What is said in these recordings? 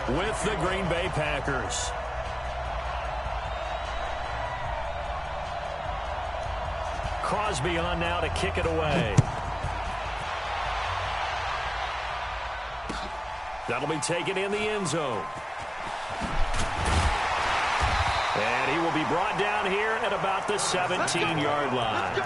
with the Green Bay Packers. Crosby on now to kick it away. That'll be taken in the end zone. And he will be brought down here at about the 17-yard line.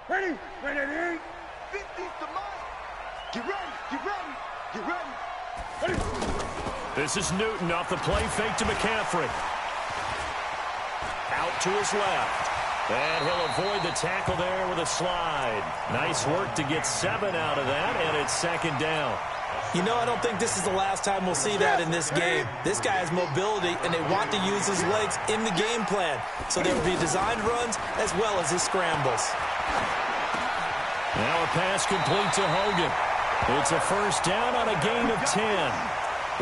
Ready, ready, 50 to mine. Get ready, get ready, get ready. This is Newton off the play fake to McCaffrey. Out to his left. And he'll avoid the tackle there with a slide. Nice work to get 7 out of that, and it's second down. You know, I don't think this is the last time we'll see that in this game. This guy has mobility, and they want to use his legs in the game plan. So there will be designed runs as well as his scrambles. Now a pass complete to Hogan. It's a first down on a gain of 10.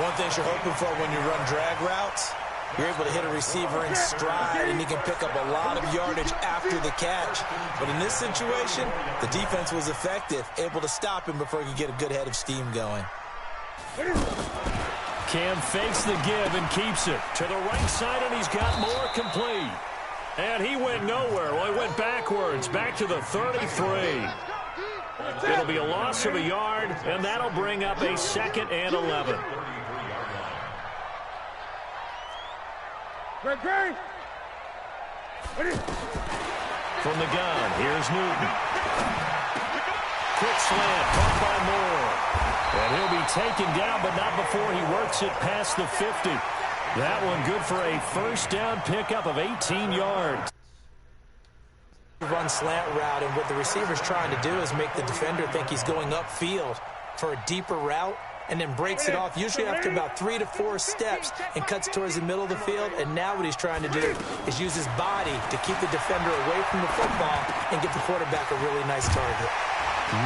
One thing you're hoping for when you run drag routes, you're able to hit a receiver in stride, and he can pick up a lot of yardage after the catch. But in this situation, the defense was effective, able to stop him before he could get a good head of steam going. Cam fakes the give and keeps it to the right side, and he's got more complete. And he went nowhere. Well, he went backwards, back to the 33. It'll be a loss of a yard, and that'll bring up a 2nd and 11. Ready. From the gun, here's Newton. Quick slant, caught by Moore. And he'll be taken down, but not before he works it past the 50. That one good for a first down pickup of 18 yards. Run slant route, and what the receiver's trying to do is make the defender think he's going upfield for a deeper route, and then breaks it off usually after about 3 to 4 steps and cuts towards the middle of the field. And now what he's trying to do is use his body to keep the defender away from the football and get the quarterback a really nice target.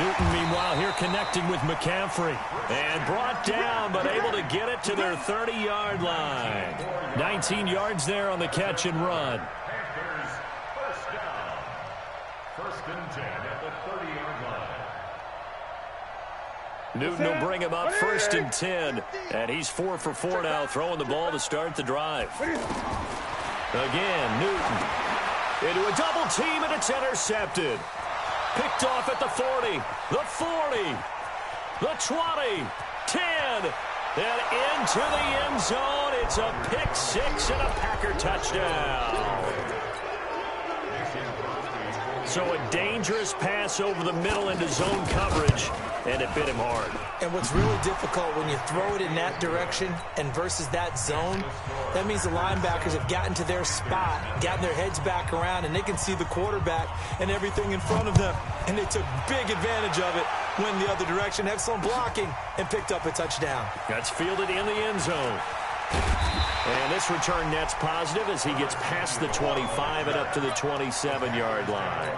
Newton, meanwhile, here connecting with McCaffrey. And brought down, but able to get it to their 30-yard line. 19 yards there on the catch and run. First and 10 at the 30-yard line. Newton will bring him up 1st and 10. And he's 4 for 4 now, throwing the ball to start the drive. Again, Newton into a double team, and it's intercepted. Picked off at the 40, the 40, the 20, 10, and into the end zone. It's a pick 6 and a Packer touchdown. So a dangerous pass over the middle into zone coverage, and it bit him hard. And what's really difficult when you throw it in that direction and versus that zone, that means the linebackers have gotten to their spot, gotten their heads back around, and they can see the quarterback and everything in front of them. And they took big advantage of it, went the other direction, excellent blocking, and picked up a touchdown. That's fielded in the end zone. And this return net's positive as he gets past the 25 and up to the 27-yard line.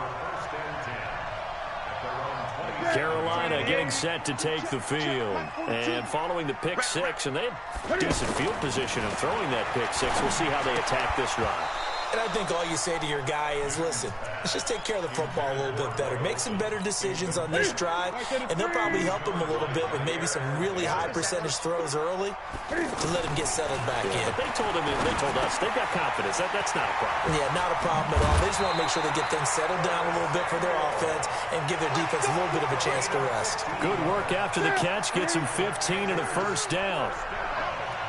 Carolina getting set to take the field. And following the pick 6, and they had decent field position in throwing that pick 6. We'll see how they attack this drive. And I think all you say to your guy is, listen, let's just take care of the football a little bit better. Make some better decisions on this drive, and they'll probably help him a little bit with maybe some really high percentage throws early to let him get settled back in. But they told us, they've got confidence. That's not a problem. Yeah, not a problem at all. They just want to make sure they get things settled down a little bit for their offense and give their defense a little bit of a chance to rest. Good work after the catch. Gets him 15 and a first down.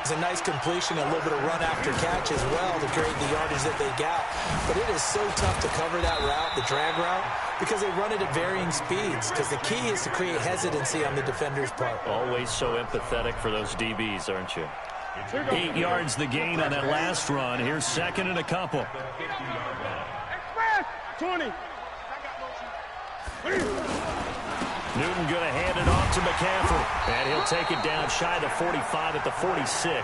It's a nice completion, a little bit of run after catch as well to create the yardage that they got. But it is so tough to cover that route, the drag route, because they run it at varying speeds. Because the key is to create hesitancy on the defender's part. Always so empathetic for those DBs, aren't you? 8 yards the gain on that last run. Here's 2nd and a couple. 20. Newton going to hand it off to McCaffrey. And he'll take it down shy of the 45 at the 46.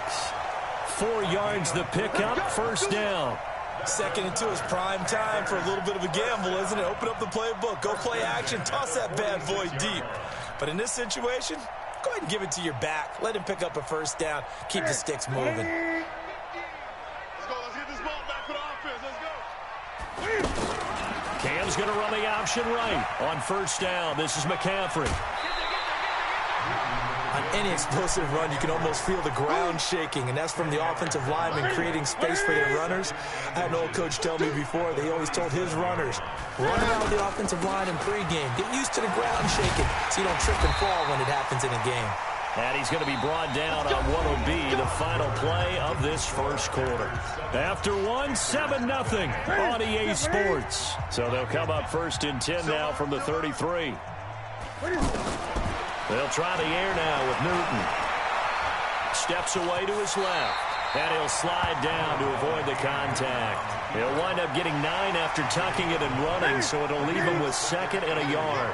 4 yards the pickup, first down. 2nd and 2 is prime time for a little bit of a gamble, isn't it? Open up the playbook, go play action, toss that bad boy deep. But in this situation, Go ahead and give it to your back. Let him pick up a first down. Keep the sticks moving. Let's go. Let's get this ball back for the offense. Let's go. Cam's going to run the option right on first down. This is McCaffrey. On any explosive run, you can almost feel the ground shaking, and that's from the offensive linemen creating space for their runners. I had an old coach tell me before, they always told his runners, run around the offensive line in pregame. Get used to the ground shaking so you don't trip and fall when it happens in a game. And he's going to be brought down on what will be the final play of this first quarter. After 7-0 on EA Sports. So they'll come up first and 10 now from the 33. They'll try the air now with Newton. Steps away to his left. And he'll slide down to avoid the contact. He'll wind up getting 9 after tucking it and running, so it'll leave him with 2nd and a yard.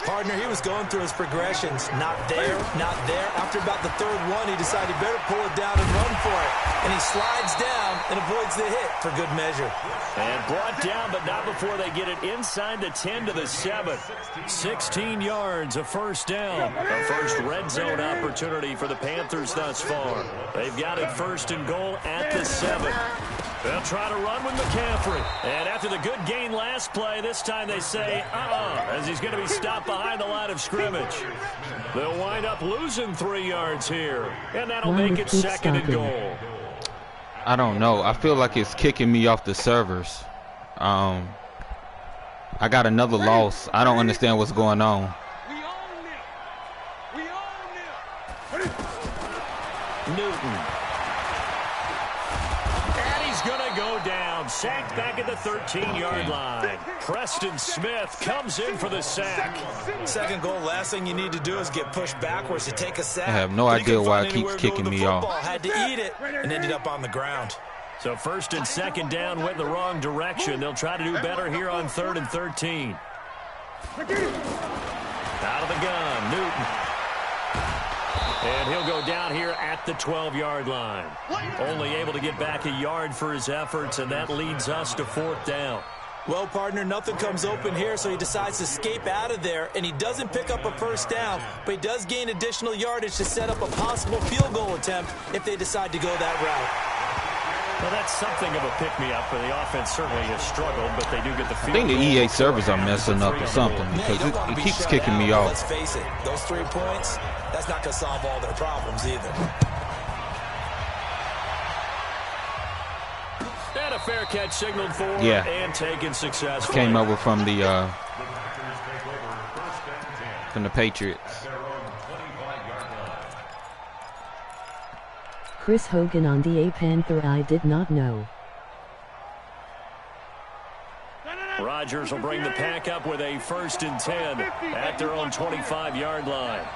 Partner, he was going through his progressions. Not there, not there. After about the 3rd one, he decided he better pull it down and run for it. And he slides down and avoids the hit for good measure. And brought down, but not before they get it inside the 10 to the 7. 16 yards, a first down. A first red zone opportunity for the Panthers thus far. They've got it 1st and goal at the 7. They'll try to run with McCaffrey. And after the good gain last play, this time they say, as he's going to be stopped behind the line of scrimmage. They'll wind up losing 3 yards here. And that'll make it 2nd and goal. I don't know. I feel like it's kicking me off the servers. I got another loss. I don't understand what's going on. Newton. Sacked back at the 13-yard line. Preston Smith comes in for the sack. 2nd goal, last thing you need to do is get pushed backwards to take a sack. I have no idea why it keeps kicking me off. Had to eat it and ended up on the ground. So 1st and 2nd down went the wrong direction. They'll try to do better here on 3rd and 13. Out of the gun, Newton. And he'll go down here at the 12-yard line. Only able to get back a yard for his efforts, and that leads us to 4th down. Well, partner, nothing comes open here, so he decides to escape out of there, and he doesn't pick up a first down, but he does gain additional yardage to set up a possible field goal attempt if they decide to go that route. Well, that's something of a pick-me-up, but the offense certainly has struggled, but they do get the field I think the goal. EA servers are messing up or something because it keeps kicking me off. Let's face it, those 3 points, that's not going to solve all their problems either. And a fair catch signaled for and taken successfully. Came over from the Patriots. Chris Hogan on the A Panther. I did not know. Rodgers will bring the pack up with a 1st and 10 at their own 25-yard line.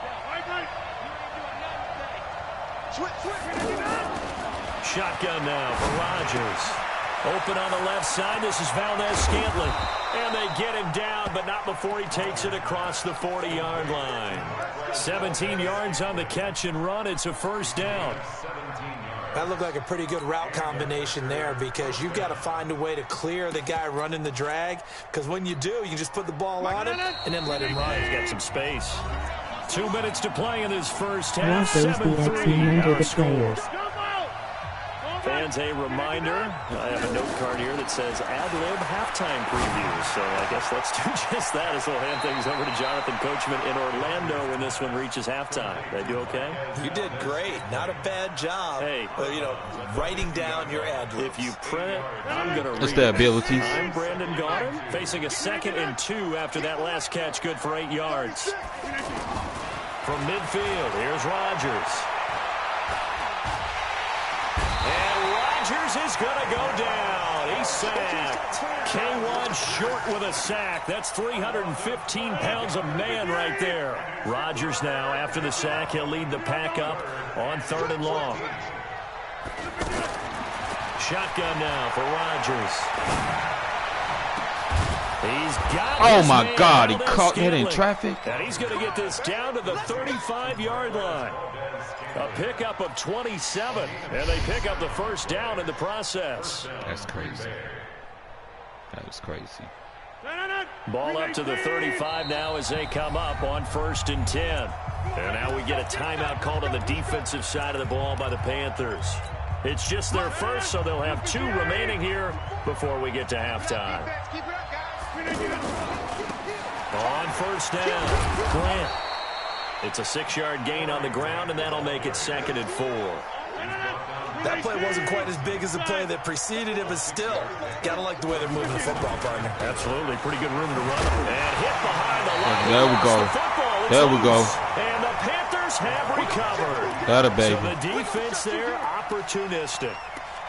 Shotgun now for Rodgers. Open on the left side. This is Valdez-Scantling. And they get him down, but not before he takes it across the 40-yard line. 17 yards on the catch and run. It's a first down. That looked like a pretty good route combination there because you've got to find a way to clear the guy running the drag, because when you do, you just put the ball on him and then let him run. He's got some space. 2 minutes to play in this first half. Broncos the X-Men under the players. Fans, a reminder, I have a note card here that says ad-lib halftime preview. So I guess let's do just that as we'll hand things over to Jonathan Coachman in Orlando when this one reaches halftime. Did I do okay? You did great. Not a bad job. Hey. Writing down your ad-libs. If you print it, I'm going to read It's the abilities. I'm Brandon Gaudin, facing a 2nd and 2 after that last catch, good for 8 yards. From midfield, here's Rodgers. And Rodgers is going to go down. He's sacked. K1 short with a sack. That's 315 pounds of man right there. Rodgers now, after the sack, he'll lead the pack up on 3rd and long. Shotgun now for Rodgers. He's got Oh, my God. He caught that in traffic. And he's going to get this down to the 35-yard line. A pickup of 27, and they pick up the first down in the process. That's crazy. That was crazy. Ball up to the 35 now as they come up on 1st and 10. And now we get a timeout called on the defensive side of the ball by the Panthers. It's just their first, so they'll have 2 remaining here before we get to halftime. On 1st down, Grant. It's a 6-yard gain on the ground, and that'll make it 2nd and 4. That play wasn't quite as big as the play that preceded it, but still, gotta like the way they're moving the football, partner. Absolutely. Pretty good room to run. And hit behind the line. There we go. There we go. And the Panthers have recovered. That a baby. So the defense there, opportunistic.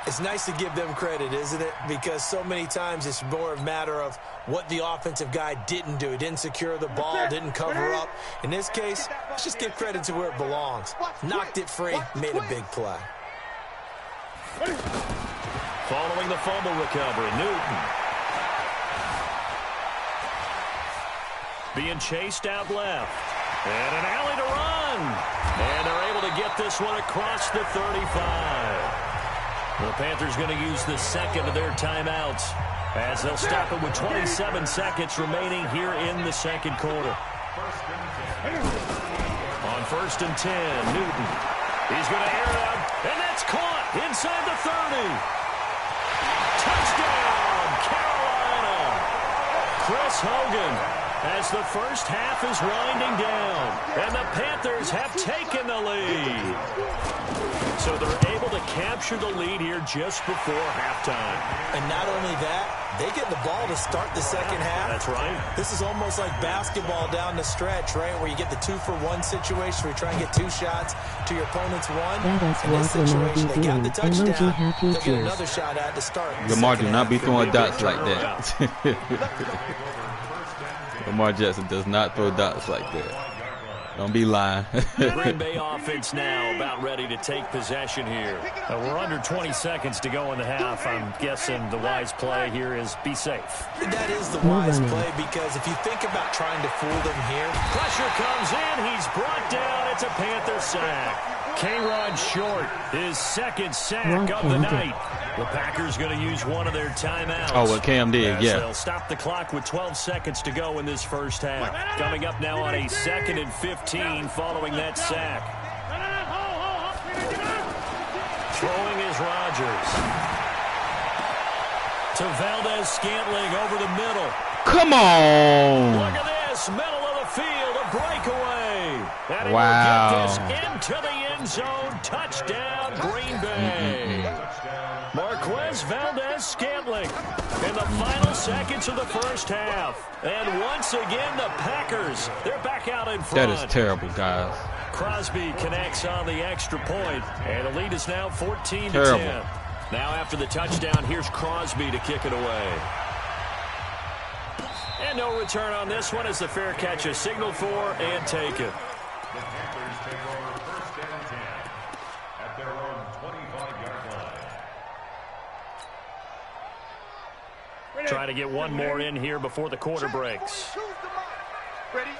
It's nice to give them credit, isn't it? Because so many times it's more a matter of what the offensive guy didn't do. He didn't secure the ball, didn't cover up. In this case, let's just give credit to where it belongs. Knocked it free, made a big play. Following the fumble recovery, Newton. Being chased out left. And an alley to run. And they're able to get this one across the 35. The Panthers going to use the second of their timeouts as they'll stop it with 27 seconds remaining here in the second quarter. On 1st and 10, Newton. He's going to air it out, and that's caught inside the 30. Touchdown, Carolina. Chris Hogan, as the first half is winding down, and the Panthers have taken the lead. So they're able to capture the lead here just before halftime. And not only that, they get the ball to start the second half. That's right. This is almost like basketball down the stretch, right, where you get the 2-for-1 situation where you try and get 2 shots to your opponent's 1. In this situation, they got the touchdown. They'll get another shot at to start. Lamar, do not be throwing dots like that. Lamar Jackson does not throw dots like that. Don't be lying. Green Bay offense now about ready to take possession here. We're under 20 seconds to go in the half. I'm guessing the wise play here is be safe. That is the wise play because if you think about trying to fool them here. Pressure comes in. He's brought down. It's a Panther sack. K-Rod Short, his second sack of the night. The Packers going to use one of their timeouts. Oh, what Cam did, yeah. They'll stop the clock with 12 seconds to go in this first half. Coming up now on a 2nd and 15 following that sack. Throwing is Rodgers. To Valdez-Scantling over the middle. Come on. Look at this, middle of the field, a breakaway. And wow. Will get this into the end zone. Touchdown, Green Bay. Marquez Valdez-Scantling in the final seconds of the first half. And once again, the Packers, they're back out in front. That is terrible, guys. Crosby connects on the extra point, and the lead is now 14-10. Now after the touchdown, here's Crosby to kick it away. And no return on this one as the fair catch is signaled for and taken. The Panthers take over 1st and 10 at their own 25-yard line. Trying to get one more in here before the quarter breaks. Ready?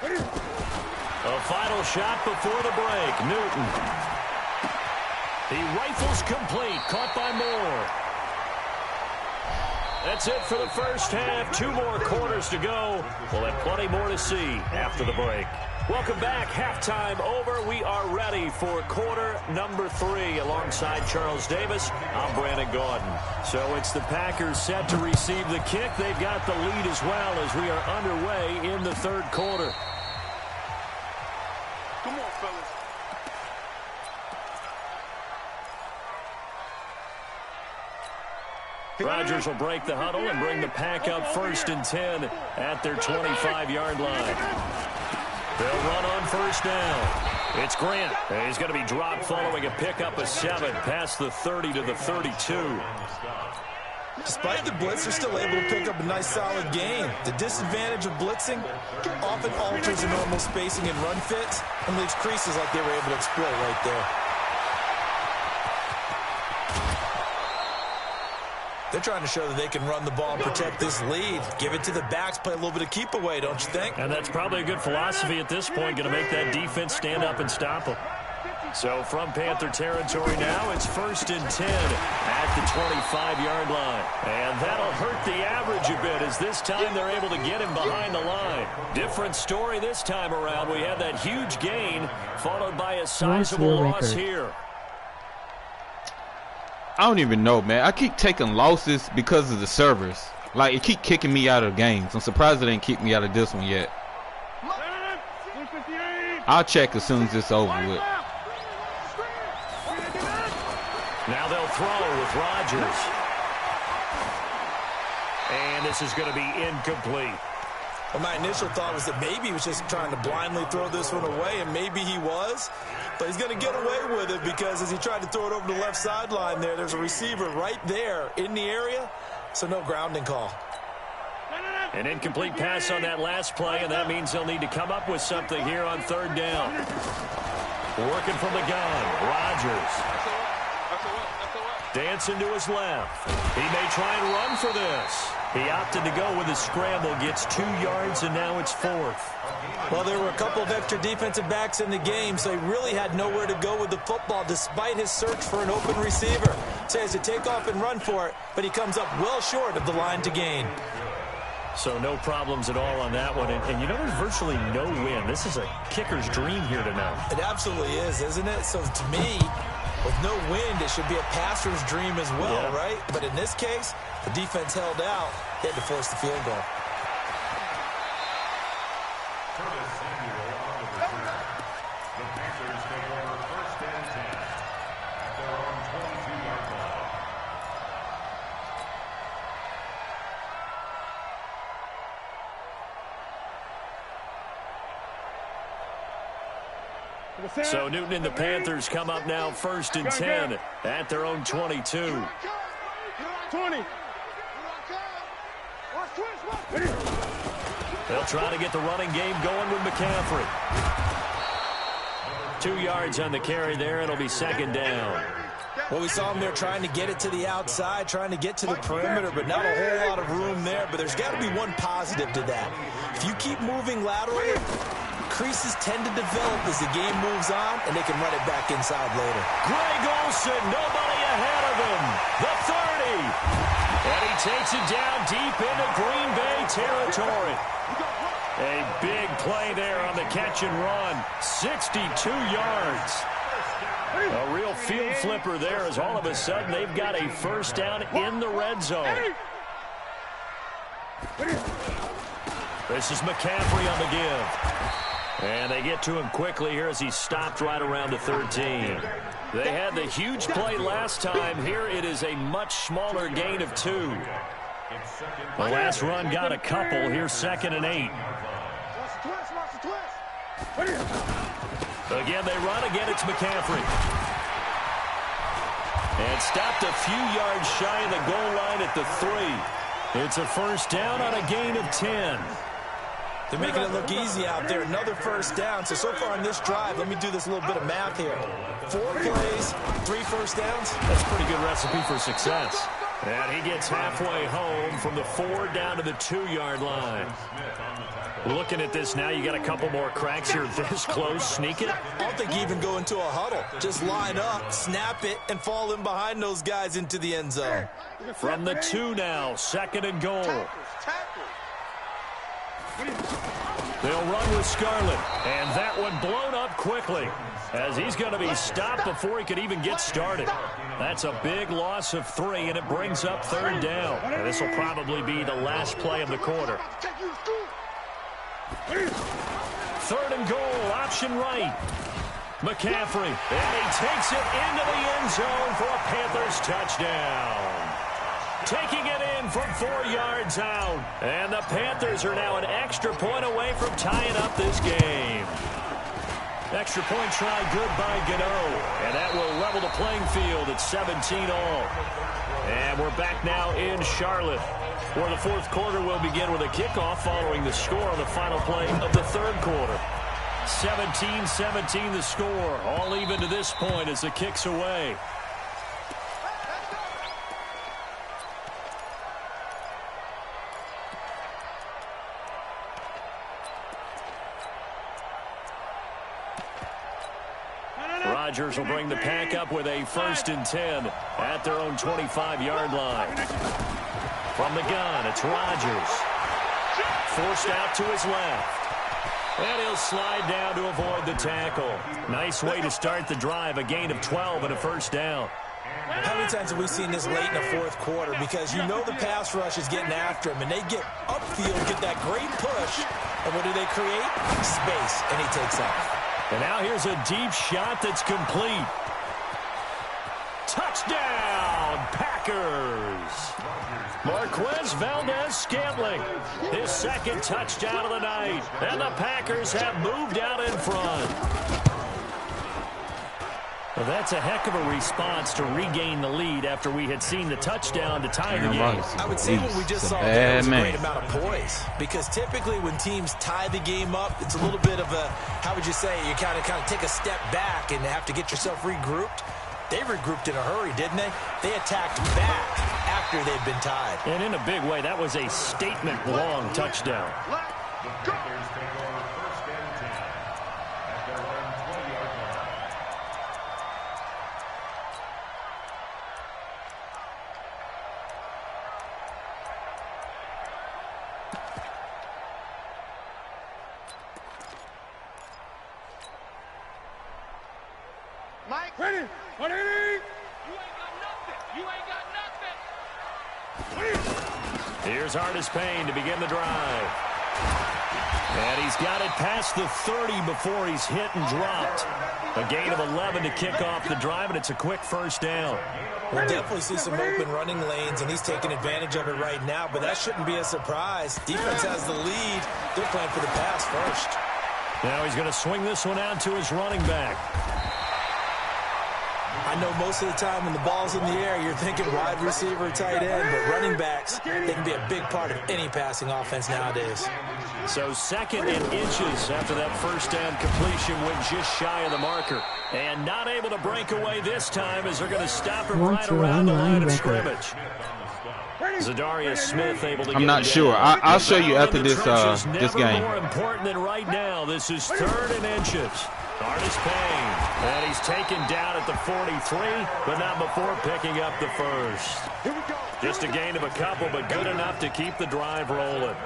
A final shot before the break. Newton. He rifles complete. Caught by Moore. That's it for the first half. 2 more quarters to go. We'll have plenty more to see after the break. Welcome back. Halftime over. We are ready for quarter number 3. Alongside Charles Davis, I'm Brandon Gaudin. So it's the Packers set to receive the kick. They've got the lead as well as we are underway in the third quarter. Come on, fellas. Rodgers will break the huddle and bring the Pack up 1st and 10 at their 25-yard line. They'll run on 1st down. It's Grant. He's going to be dropped following a pickup of 7 past the 30 to the 32. Despite the blitz, they're still able to pick up a nice solid gain. The disadvantage of blitzing often alters the normal spacing and run fits and leaves creases like they were able to exploit right there. They're trying to show that they can run the ball and protect this lead. Give it to the backs, play a little bit of keep away, don't you think? And that's probably a good philosophy at this point, going to make that defense stand up and stop them. So from Panther territory now, it's 1st and 10 at the 25-yard line. And that'll hurt the average a bit as this time they're able to get him behind the line. Different story this time around. We had that huge gain followed by a sizable loss here. I don't even know, man. I keep taking losses because of the servers. Like, it keep kicking me out of games. I'm surprised it ain't kicked me out of this one yet. I'll check as soon as it's over with. Now they'll throw with Rodgers. And this is going to be incomplete. Well, my initial thought was that maybe he was just trying to blindly throw this one away, and maybe he was. But he's going to get away with it because as he tried to throw it over the left sideline there's a receiver right there in the area, so no grounding call. An incomplete pass on that last play, and that means they'll need to come up with something here on 3rd down. Working from the gun, Rodgers. Dancing to his left. He may try and run for this. He opted to go with a scramble, gets 2 yards, and now it's 4th. Well, there were a couple of extra defensive backs in the game, so he really had nowhere to go with the football despite his search for an open receiver. So he has to take off and run for it, but he comes up well short of the line to gain. So no problems at all on that one. And you know, there's virtually no win. This is a kicker's dream here tonight. It absolutely is, isn't it? So to me, with no wind, it should be a passer's dream as well, right? But in this case, the defense held out. They had to force the field goal. The Panthers take over 1st and 10 at their own 22-yard line. So Newton and the Panthers come up now 1st and 10 at their own 22. 20. They'll try to get the running game going with McCaffrey. 2 yards on the carry there. It'll be 2nd down. Well, we saw him there trying to get it to the outside, trying to get to the perimeter, but not a whole lot of room there. But there's got to be one positive to that. If you keep moving laterally, creases tend to develop as the game moves on, and they can run it back inside later. Greg Olsen, nobody ahead of him. The 30. And he takes it down deep into Green Bay territory. A big play there on the catch and run. 62 yards. A real field flipper there as all of a sudden they've got a 1st down in the red zone. This is McCaffrey on the give. And they get to him quickly here as he stopped right around the 13. They had the huge play last time. Here it is a much smaller gain of 2. The last run got a couple. Here's 2nd and 8. Again, they run. Again, it's McCaffrey. And stopped a few yards shy of the goal line at the 3. It's a 1st down on a gain of 10. They're making it look easy out there. Another 1st down. So far on this drive, let me do this little bit of math here. 4 plays, 3 1st downs. That's a pretty good recipe for success. And he gets halfway home from the 4 down to the 2-yard line. Looking at this now, you got a couple more cracks here this close. Sneak it. I don't think you even go into a huddle. Just line up, snap it, and fall in behind those guys into the end zone. From the 2 now, 2nd and goal. They'll run with Scarlett, and that one blown up quickly as he's going to be stopped before he could even get started. That's a big loss of 3, and it brings up 3rd down. And this will probably be the last play of the quarter. 3rd and goal, option right. McCaffrey, and he takes it into the end zone for a Panthers touchdown. Taking it in from 4 yards out. And the Panthers are now an extra point away from tying up this game. Extra point try good by Gano. And that will level the playing field at 17 all. And we're back now in Charlotte, where the 4th quarter will begin with a kickoff following the score on the final play of the 3rd quarter. 17-17 the score. All even to this point as the kick's away. Rodgers will bring the pack up with a 1st and 10 at their own 25-yard line. From the gun, it's Rodgers. Forced out to his left. And he'll slide down to avoid the tackle. Nice way to start the drive, a gain of 12 and a 1st down. How many times have we seen this late in the 4th quarter? Because you know the pass rush is getting after him, and they get upfield, get that great push, and what do they create? Space, and he takes off. And now here's a deep shot that's complete. Touchdown, Packers! Marquez Valdez-Scantling, his 2nd touchdown of the night. And the Packers have moved out in front. Well, that's a heck of a response to regain the lead after we had seen the touchdown to tie the game. I would say what we just saw there was a great amount of poise. Because typically when teams tie the game up, it's a little bit of a, how would you say, you kind of take a step back and have to get yourself regrouped. They regrouped in a hurry, didn't they? They attacked back after they'd been tied. And in a big way, that was a statement-long touchdown. The Packers take over 1st and 10 at their own 20-yard line. Mike, ready? Ready? You ain't got nothing. You ain't got nothing. Here's Artis Payne to begin the drive. And he's got it past the 30 before he's hit and dropped. A gain of 11 to kick off the drive, and it's a quick 1st down. We'll definitely see some open running lanes, and he's taking advantage of it right now, but that shouldn't be a surprise. Defense has the lead. They're playing for the pass first. Now he's going to swing this one out to his running back. I know most of the time when the ball's in the air, you're thinking wide receiver, tight end, but running backs, they can be a big part of any passing offense nowadays. So 2nd and inches after that 1st down completion went just shy of the marker. And not able to break away this time as they're going to stop him right around the line of scrimmage. Zadarius Smith able to get I'm not sure. I'll show you after this this game. More important than right now. This is 3rd and inches. Artis Payne, and he's taken down at the 43, but not before picking up the 1st. Just a gain of a couple, but good enough to keep the drive rolling.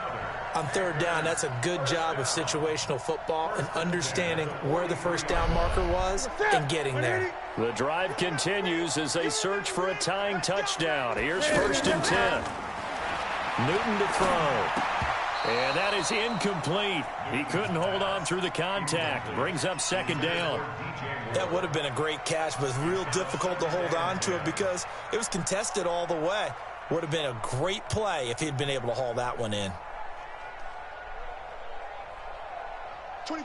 On 3rd down, that's a good job of situational football and understanding where the 1st down marker was and getting there. The drive continues as they search for a tying touchdown. Here's 1st and 10. Newton to throw. And that is incomplete. He couldn't hold on through the contact. Brings up 2nd down. That would have been a great catch, but it's real difficult to hold on to it because it was contested all the way. Would have been a great play if he'd been able to haul that one in.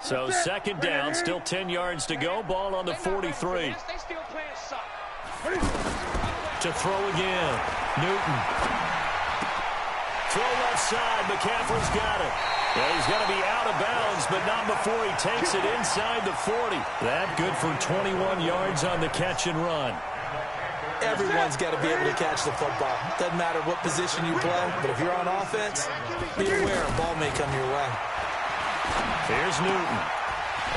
So 2nd down, still 10 yards to go. Ball on the 43. They still playing soft. To throw again. Newton. Throw left side. McCaffrey's got it. Yeah, he's going to be out of bounds, but not before he takes it inside the 40. That good for 21 yards on the catch and run. Everyone's got to be able to catch the football. Doesn't matter what position you play, but if you're on offense, be aware a ball may come your way. Here's Newton.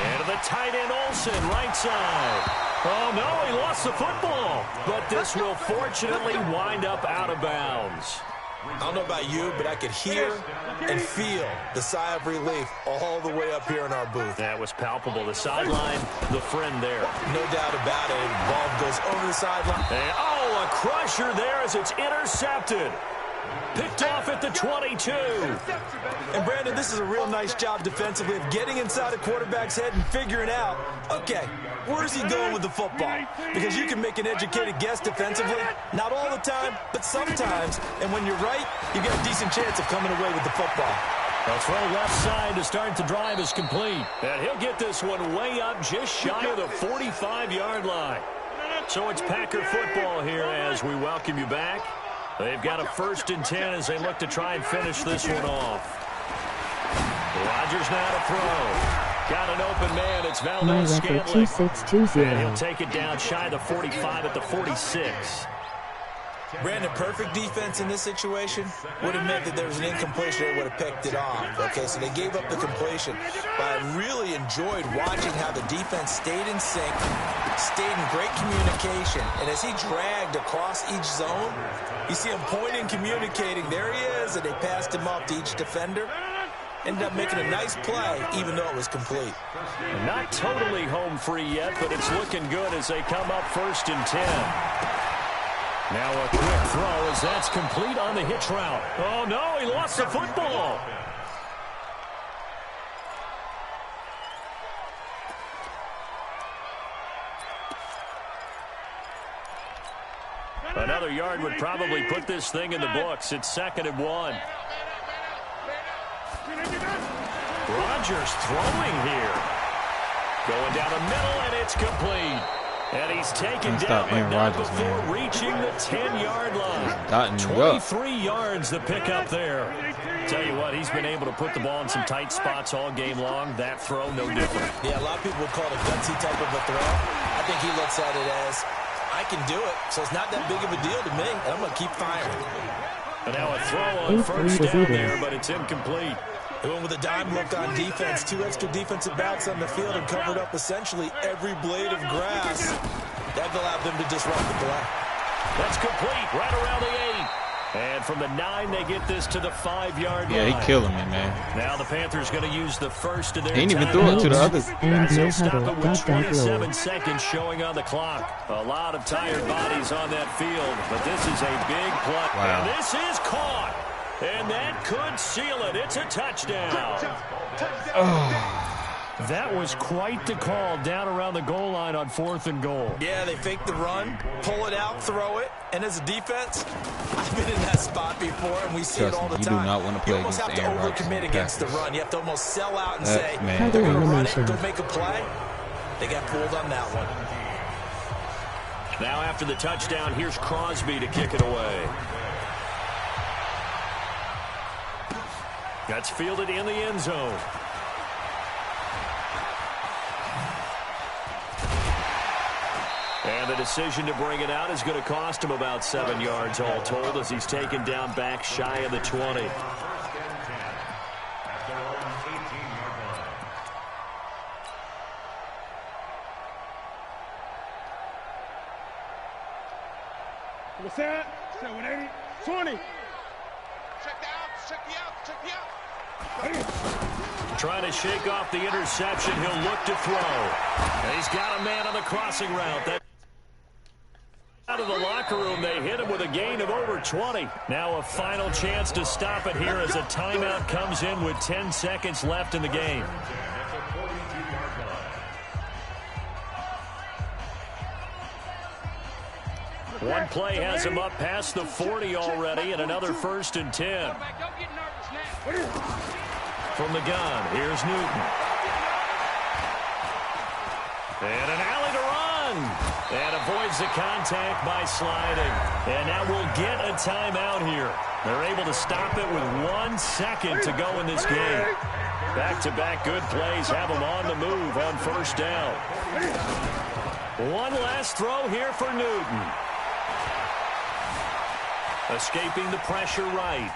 And to the tight end Olsen, right side. Oh, no, he lost the football. But this will fortunately wind up out of bounds. I don't know about you, but I could hear and feel the sigh of relief all the way up here in our booth. That was palpable. The sideline, the friend there. No doubt about it. The ball goes over the sideline. And, oh, a crusher there as it's intercepted. Picked off at the 22. And, Brandon, this is a real nice job defensively of getting inside a quarterback's head and figuring out, okay, where's he going with the football? Because you can make an educated guess defensively. Not all the time, but sometimes. And when you're right, you get a decent chance of coming away with the football. A throw left side to start the drive is complete. And he'll get this one way up just shy of the 45-yard line. So it's Packer football here as we welcome you back. They've got a 1st and 10 as they look to try and finish this one off. Rodgers now to throw. Got an open man. It's Valdez-Scantling. 2620. And he'll take it down shy of the 45 at the 46. Brandon, perfect defense in this situation would have meant that there was an incompletion. They would have picked it off. Okay, so they gave up the completion. But I really enjoyed watching how the defense stayed in sync, stayed in great communication, and as he dragged across each zone, you see him pointing, communicating. There he is, and they passed him off to each defender. Ended up making a nice play, even though it was complete. Not totally home free yet, but it's looking good as they come up 1st and 10. Now a quick throw as that's complete on the hitch route. Oh, no, he lost the football. Another yard would probably put this thing in the books. It's 2nd and 1. Rodgers throwing here. Going down the middle, and it's complete. And he's taken down, but not before reaching the 10-yard line. 23 yards the pickup there. Tell you what, he's been able to put the ball in some tight spots all game long. That throw, no different. Yeah, a lot of people would call it a gutsy type of a throw. I think he looks at it as, I can do it, so it's not that big of a deal to me, and I'm going to keep firing. And now a throw on 1st down there, but it's incomplete. They went with a dime look on defense. 2 extra defensive backs on the field and covered up essentially every blade of grass. That allowed them to disrupt the play. That's complete right around the 8. And from the 9, they get this to the 5-yard line. Yeah, he killing me, man. Now the Panthers going to use the first of their He didn't even throw it to the others. As they stop it with 27 seconds showing on the clock. A lot of tired bodies on that field, but this is a big play. Wow. And this is caught. And that could seal it. It's a touchdown. That was quite the call down around the goal line on 4th and goal. Yeah, they fake the run, pull it out, throw it, and as a defense, I've been in that spot before, and we see it all the time. You do not want to play you almost have to overcommit against the run. You have to almost sell out and say, they're going to run it, go make a play. They got pulled on that one. Now after the touchdown, here's Crosby to kick it away. That's fielded in the end zone. And the decision to bring it out is going to cost him about 7 yards all told as he's taken down back shy of the 20. What's that? 780. 20. Trying to shake off the interception. He'll look to throw. And he's got a man on the crossing route. That out of the locker room, they hit him with a gain of over 20. Now a final chance to stop it here as a timeout comes in with 10 seconds left in the game. One play has him up past the 40 already, and another 1st and 10. From the gun, here's Newton. And an alley to run. And avoids the contact by sliding. And now we'll get a timeout here. They're able to stop it with 1 second to go in this game. Back-to-back good plays have them on the move on 1st down. One last throw here for Newton. Escaping the pressure right.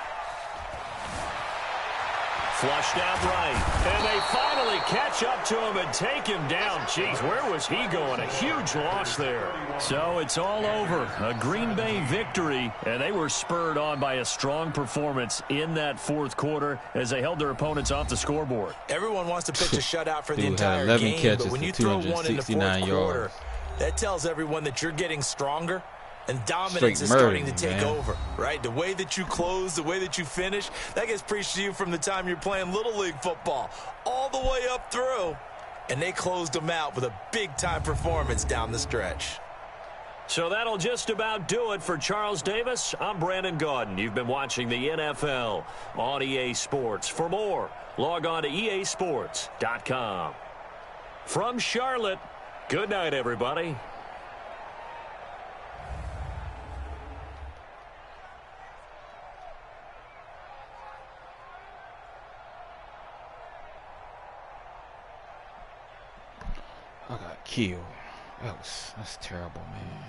Flushed out right. And they finally catch up to him and take him down. Jeez, where was he going? A huge loss there. So it's all over. A Green Bay victory, and they were spurred on by a strong performance in that 4th quarter as they held their opponents off the scoreboard. Everyone wants to pitch a shutout for the entire game, but when you throw one in the 4th quarter, that tells everyone that you're getting stronger. And dominance is starting to take over, right? The way that you close, the way that you finish, that gets preached to you from the time you're playing Little League football all the way up through. And they closed them out with a big-time performance down the stretch. So that'll just about do it for Charles Davis. I'm Brandon Gaudin. You've been watching the NFL on EA Sports. For more, log on to easports.com. From Charlotte, good night, everybody. I got killed. That's terrible, man.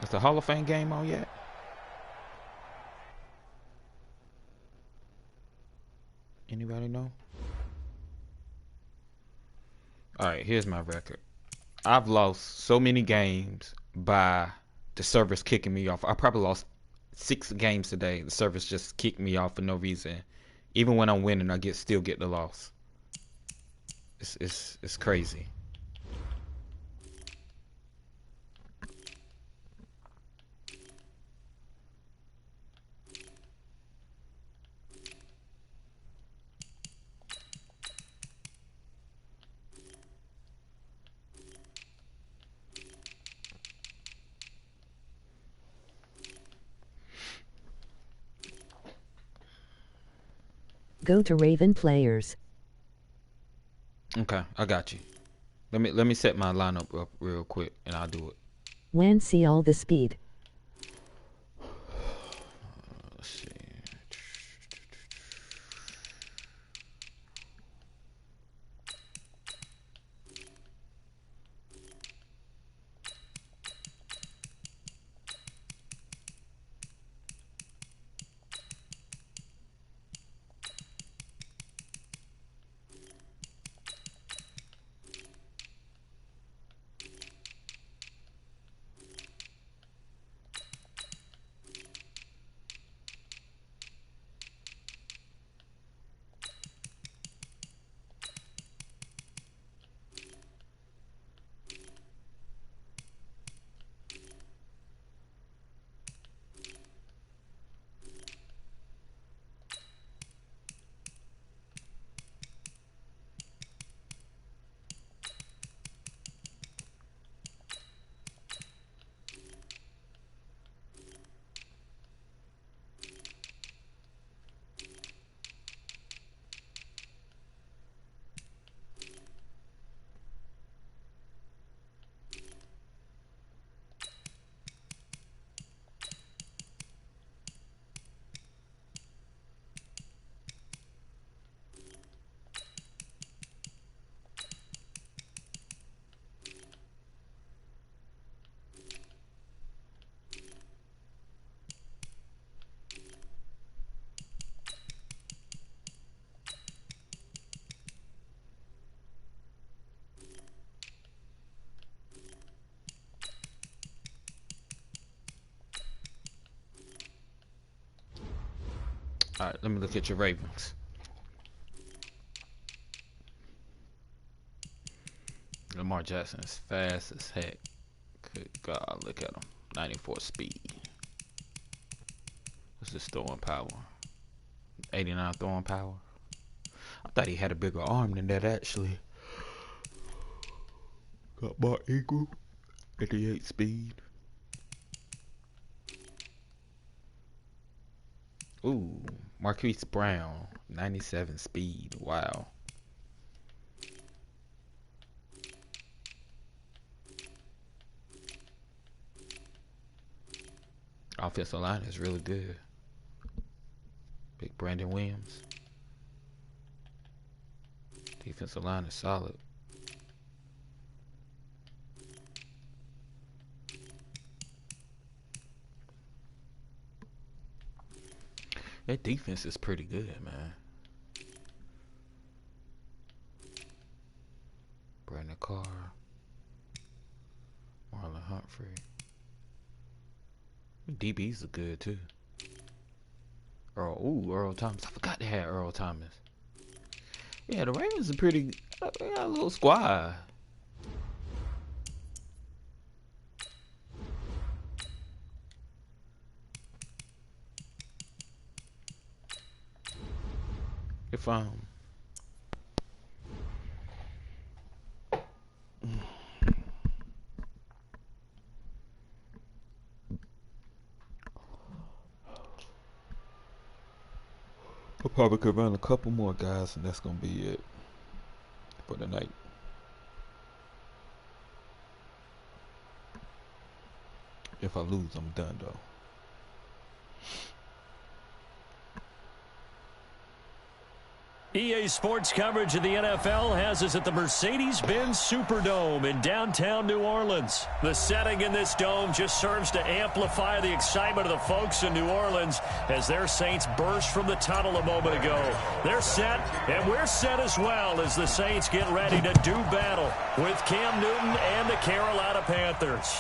Is the Hall of Fame game on yet? Anybody know? Alright, here's my record. I've lost so many games by the servers kicking me off. I probably lost 6 games today. The servers just kicked me off for no reason. Even when I'm winning, I still get the loss. It's crazy. Go to Raven players. Okay, I got you. Let me set my lineup up real quick and I'll do it. When see all the speed. Let's see. Alright, let me look at your Ravens. Lamar Jackson is fast as heck. Good God, look at him. 94 speed. What's his throwing power? 89 throwing power. I thought he had a bigger arm than that actually. Got Mark Ingram. 88 speed. Ooh, Marquise Brown, 97 speed. Wow. Offensive line is really good. Big Brandon Williams. Defensive line is solid. That defense is pretty good, man. Brandon Carr. Marlon Humphrey. DBs are good too. Earl Thomas. I forgot they had Earl Thomas. Yeah, the Ravens are pretty. They got a little squad. If I'll probably could run a couple more guys, and that's gonna be it for the night. If I lose, I'm done though. EA Sports coverage of the NFL has us at the Mercedes-Benz Superdome in downtown New Orleans. The setting in this dome just serves to amplify the excitement of the folks in New Orleans as their Saints burst from the tunnel a moment ago. They're set, and we're set as well as the Saints get ready to do battle with Cam Newton and the Carolina Panthers.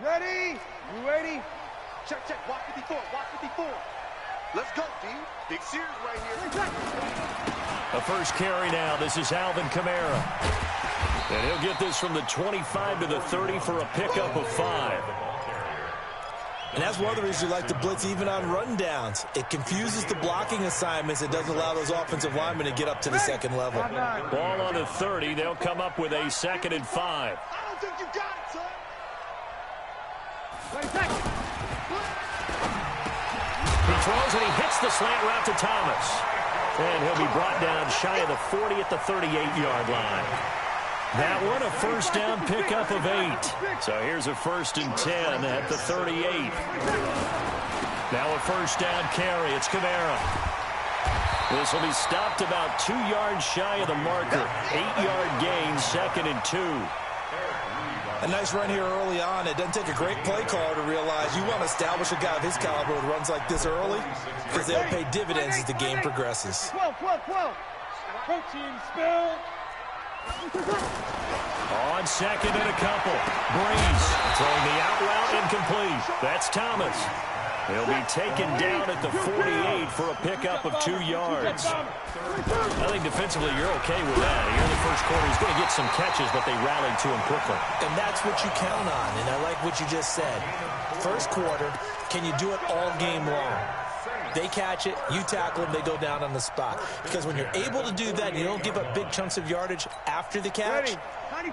Ready? You ready? Check, check. Walk 54. Walk 54. Let's go, D. Big Sears right here. The first carry now. This is Alvin Kamara. And he'll get this from the 25 to the 30 for a pickup of 5. And that's one of the reasons you like to blitz even on rundowns. It confuses the blocking assignments. It doesn't allow those offensive linemen to get up to the second level. Ball on the 30. They'll come up with a 2nd and 5. I don't think you got it, son. He throws and he hits the slant route to Thomas. And he'll be brought down shy of the 40 at the 38-yard line. That one, a first down pickup of 8. So here's a 1st and 10 at the 38. Now a first down carry. It's Kamara. This will be stopped about 2 yards shy of the marker. 8-yard gain, 2nd and 2. A nice run here early on. It doesn't take a great play caller to realize you want to establish a guy of his caliber with runs like this early because they'll pay dividends as the game progresses. 12. Protein spill. On 2nd and a couple. Breeze throwing the out route incomplete. That's Thomas. He'll be taken down at the 48 for a pickup of 2 yards. I think defensively you're okay with that. Here in the first quarter, he's going to get some catches, but they rallied to him quickly. And that's what you count on, and I like what you just said. First quarter, can you do it all game long? They catch it, you tackle them, they go down on the spot. Because when you're able to do that and you don't give up big chunks of yardage after the catch,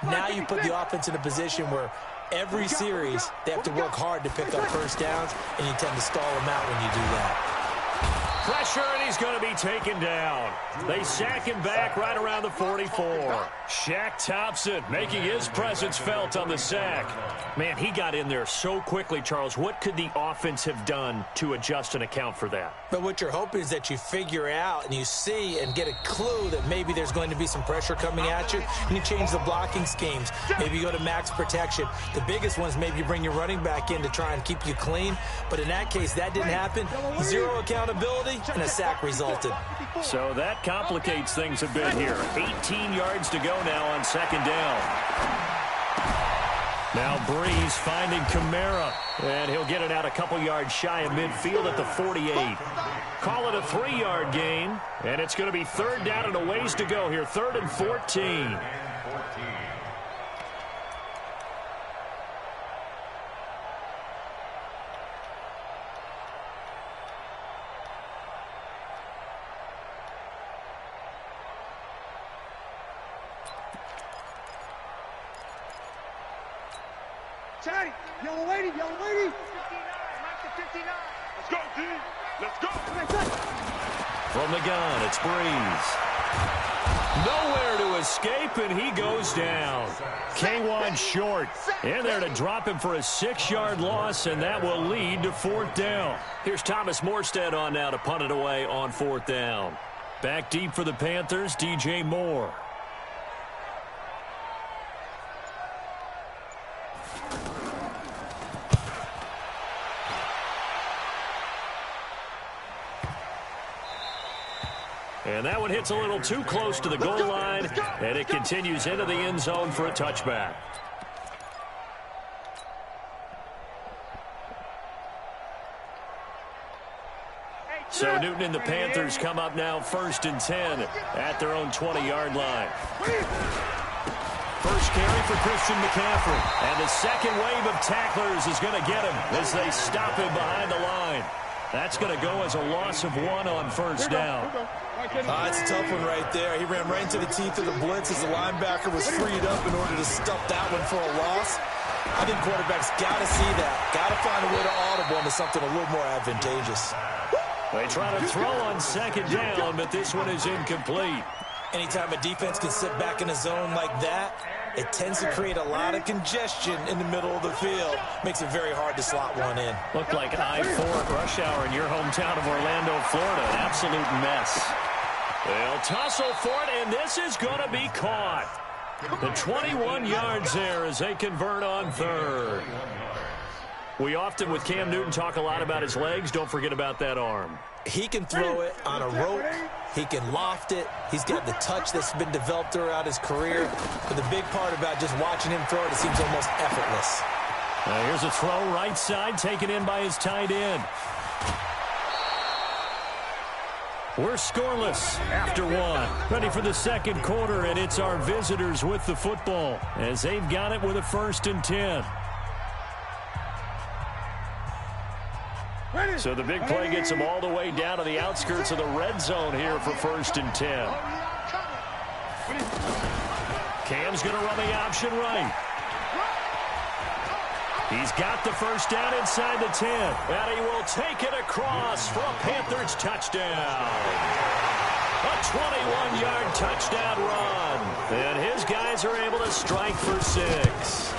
now you put the offense in a position where every series they have to work hard to pick up first downs, and you tend to stall them out when you do that. Pressure, and he's going to be taken down. They sack him back right around the 44. Shaq Thompson making his presence felt on the sack. Man, he got in there so quickly, Charles. What could the offense have done to adjust and account for that? But what you're hoping is that you figure out and you see and get a clue that maybe there's going to be some pressure coming at you, and you change the blocking schemes. Maybe you go to max protection. The biggest one is maybe you bring your running back in to try and keep you clean. But in that case, that didn't happen. Zero accountability, and a sack resulted. So that complicates things a bit here. 18 yards to go now on 2nd down. Now Breeze finding Kamara, and he'll get it out a couple yards shy of midfield at the 48. Call it a 3-yard gain, and it's going to be 3rd down and a ways to go here. 3rd and 14. Chatty, yellow lady. 59, mark the 59. Let's go, D. Let's go. From the gun, it's Breeze. Nowhere to escape, and he goes down. K1 short. In there to drop him for a 6-yard loss, and that will lead to 4th down. Here's Thomas Morstead on now to punt it away on 4th down. Back deep for the Panthers, DJ Moore. And that one hits a little too close to the goal line, and it continues into the end zone for a touchback. So Newton and the Panthers come up now 1st and 10 at their own 20-yard line. First carry for Christian McCaffrey. And the second wave of tacklers is going to get him as they stop him behind the line. That's going to go as a loss of 1 on first down. It's a tough one right there. He ran right into the teeth of the blitz as the linebacker was freed up in order to stuff that one for a loss. I think quarterbacks got to see that. Got to find a way to audible into something a little more advantageous. They try to throw on second down, but this one is incomplete. Anytime a defense can sit back in a zone like that, it tends to create a lot of congestion in the middle of the field. Makes it very hard to slot one in. Looked like I-4 at rush hour in your hometown of Orlando, Florida. An absolute mess. They'll tussle for it, and this is going to be caught. The 21 yards there as they convert on third. We often, with Cam Newton, talk a lot about his legs. Don't forget about that arm. He can throw it on a rope. He can loft it. He's got the touch that's been developed throughout his career. But the big part about just watching him throw it, it seems almost effortless. Here's a throw right side taken in by his tight end. We're scoreless after 1. Ready for the second quarter, and it's our visitors with the football as they've got it with a 1st and 10. So the big play gets them all the way down to the outskirts of the red zone here for 1st and 10. Cam's going to run the option right. He's got the first down inside the 10. And he will take it across for a Panthers touchdown. A 21-yard touchdown run. And his guys are able to strike for 6.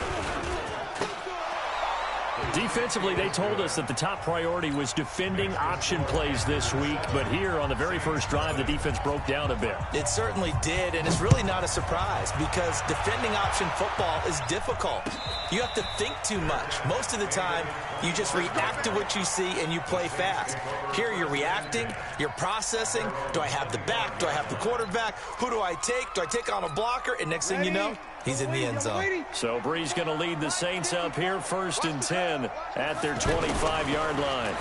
Defensively, they told us that the top priority was defending option plays this week, but here on the very first drive, the defense broke down a bit. It certainly did, and it's really not a surprise because defending option football is difficult. You have to think too much. Most of the time, you just react to what you see and you play fast. Here, you're reacting, you're processing. Do I have the back? Do I have the quarterback? Who do I take? Do I take on a blocker? And next thing you know, he's in the end zone. So Bree's going to lead the Saints up here, 1st and 10 at their 25-yard line.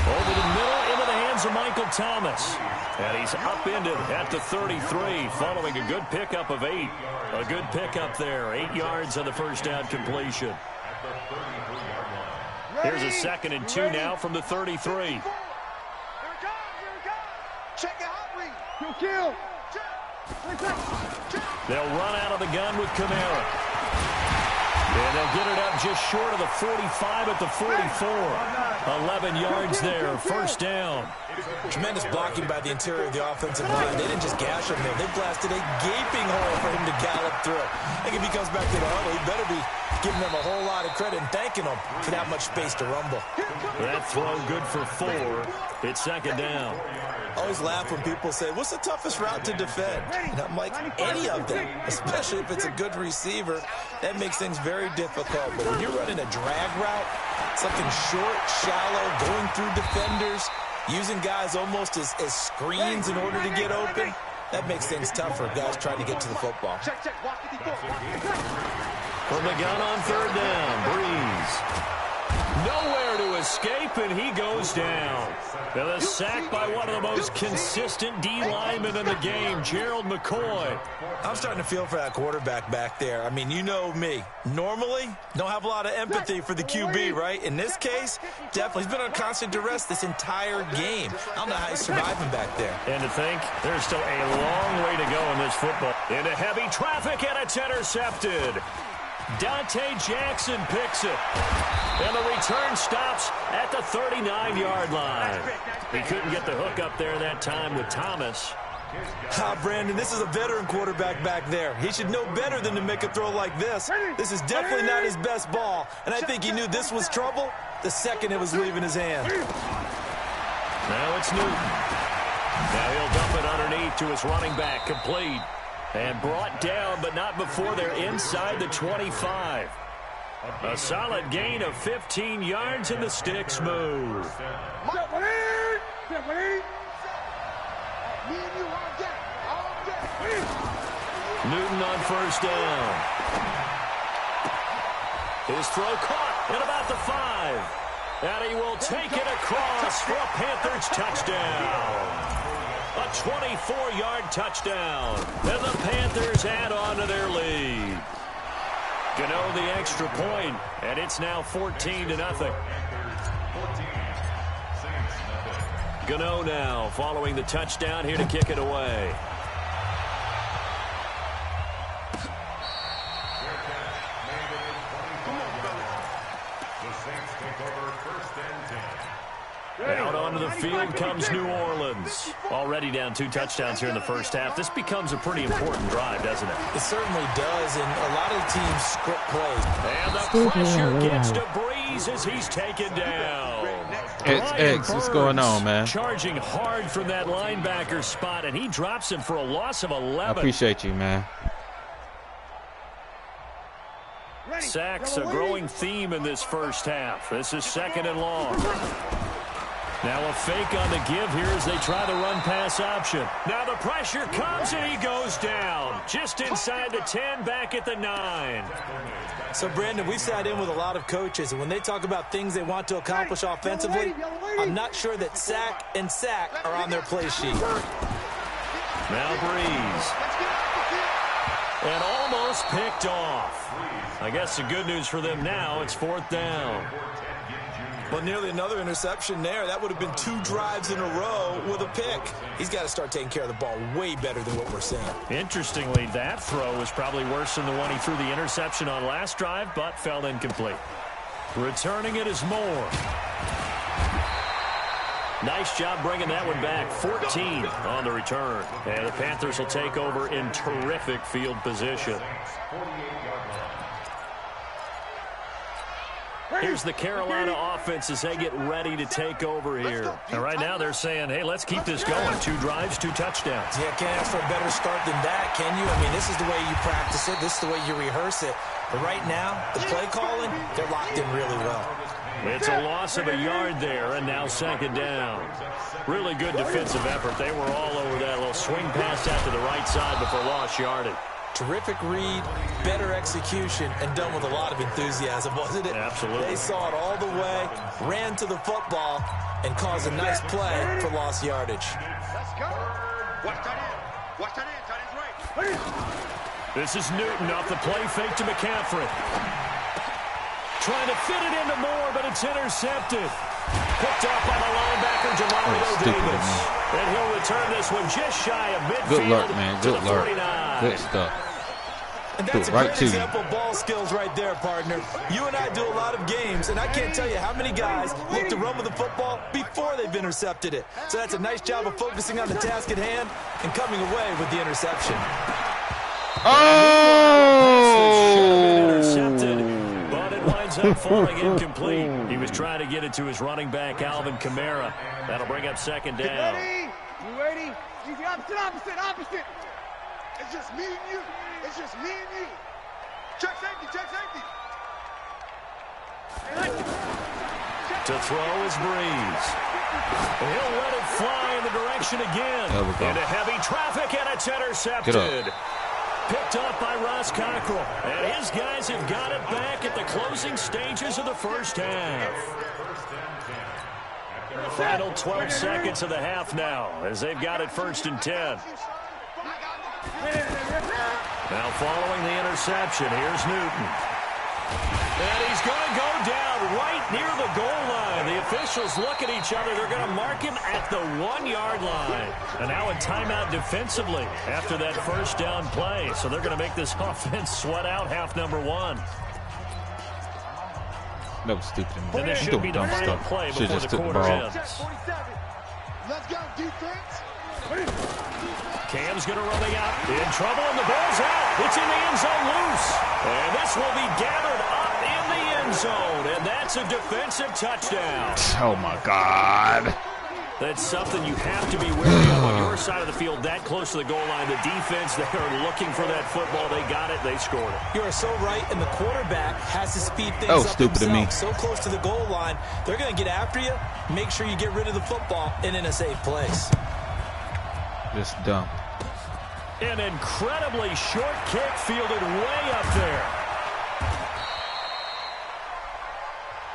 Over the middle, into the hands of Michael Thomas. And he's upended at the 33, following a good pickup of 8. A good pickup there, 8 yards on the first down completion. Here's a 2nd and 2 now from the 33. Check it out, Reed. Kill. They'll run out of the gun with Kamara. And they'll get it up just short of the 45 at the 44. 11 yards there, first down. Tremendous blocking by the interior of the offensive line. They didn't just gash him there. They blasted a gaping hole for him to gallop through. I think if he comes back to the huddle, he better be giving them a whole lot of credit and thanking them for that much space to rumble. That throw good for 4. It's 2nd down. I always laugh when people say, what's the toughest route to defend? And I'm like, any of them, especially if it's a good receiver. That makes things very difficult. But when you're running a drag route, something short, shallow, going through defenders, using guys almost as screens in order to get open, that makes things tough for guys trying to get to the football. From the gun on 3rd down, Breeze. Nowhere to escape, and he goes down. Now the sack by one of the most consistent D linemen in the game, Gerald McCoy. I'm starting to feel for that quarterback back there. I mean, you know me. Normally, don't have a lot of empathy for the QB, right? In this case, definitely. He's been on constant duress this entire game. I don't know how he's surviving back there. And to think, there's still a long way to go in this football. Into heavy traffic, and it's intercepted. Dante Jackson picks it. And the return stops at the 39-yard line. He couldn't get the hook up there that time with Thomas. Brandon, this is a veteran quarterback back there. He should know better than to make a throw like this. This is definitely not his best ball. And I think he knew this was trouble the second it was leaving his hand. Now it's Newton. Now he'll dump it underneath to his running back, complete. And brought down, but not before they're inside the 25. A solid gain of 15 yards, and the sticks move. Newton on first down. His throw caught at about the 5. And he will take it across for a Panthers touchdown. A 24-yard touchdown. And the Panthers add on to their lead. Gano the extra point, and it's now 14-0. Gano now following the touchdown here to kick it away. Out onto the field comes New Orleans. Already down 2 touchdowns here in the first half. This becomes a pretty important drive, doesn't it? It certainly does, and a lot of teams script plays. And the pressure gets to Breeze as he's taken down. It's X. What's going on, man? Charging hard from that linebacker spot, and he drops him for a loss of 11. I appreciate you, man. Sacks a growing theme in this first half. This is 2nd and long. Now a fake on the give here as they try the run-pass option. Now the pressure comes and he goes down. Just inside the 10, back at the 9. So, Brandon, we've sat in with a lot of coaches, and when they talk about things they want to accomplish offensively, I'm not sure that sack and sack are on their play sheet. Now Breeze. And almost picked off. I guess the good news for them now, it's 4th down. But nearly another interception there. That would have been 2 drives in a row with a pick. He's got to start taking care of the ball way better than what we're seeing. Interestingly, that throw was probably worse than the one he threw the interception on last drive, but fell incomplete. Returning it is Moore. Nice job bringing that one back. 14 on the return. And the Panthers will take over in terrific field position. Here's the Carolina offense as they get ready to take over here. And right now they're saying, hey, let's keep this going. 2 drives, 2 touchdowns. Yeah, can't ask for a better start than that, can you? I mean, this is the way you practice it. This is the way you rehearse it. But right now, the play calling, they're locked in really well. It's a loss of a yard there, and now 2nd down. Really good defensive effort. They were all over that little swing pass out to the right side before lost yardage. Terrific read, better execution, and done with a lot of enthusiasm, wasn't it? Absolutely. They saw it all the way, ran to the football, and caused a nice play for lost yardage. Let's go. Watch that in. Watch that in. Tight end's right. This is Newton off the play fake to McCaffrey. Trying to fit it into Moore, but it's intercepted. Picked up by the linebacker, Jamario Davis. And he'll return this one just shy of midfield. Good luck, man. Good luck. Good stuff. And that's a great example of ball skills right there, partner. You and I do a lot of games, and I can't tell you how many guys look to run with the football before they've intercepted it. So that's a nice job of focusing on the task at hand and coming away with the interception. Oh! Intercepted, but it winds up falling incomplete. He was trying to get it to his running back, Alvin Kamara. That'll bring up 2nd down. Ready? You ready? Easy, opposite. It's just me and you. It's just me and you. Check safety. To throw is Breeze. He'll let it fly in the direction again. Into heavy traffic, and it's intercepted. Picked up by Ross Cockrell. And his guys have got it back at the closing stages of the first half. Final 12 seconds of the half now as they've got it 1st and 10. Now following the interception, here's Newton. And he's going to go down right near the goal line. The officials look at each other. They're going to mark him at the 1-yard line. And now a timeout defensively after that first down play. So they're going to make this offense sweat out half number 1. That was stupid. And this should be the final play before the quarter ends. Let's go, defense. Cam's going to run the out. In trouble, and the ball's out. It's in the end zone loose. And this will be gathered up in the end zone. And that's a defensive touchdown. Oh, my God. That's something you have to be wary of on your side of the field, that close to the goal line. The defense, they are looking for that football. They got it. They scored it. You are so right, and the quarterback has to speed things up stupid himself. to me. So close to the goal line, they're going to get after you. Make sure you get rid of the football and in a safe place. Just dumb. An incredibly short kick fielded way up there.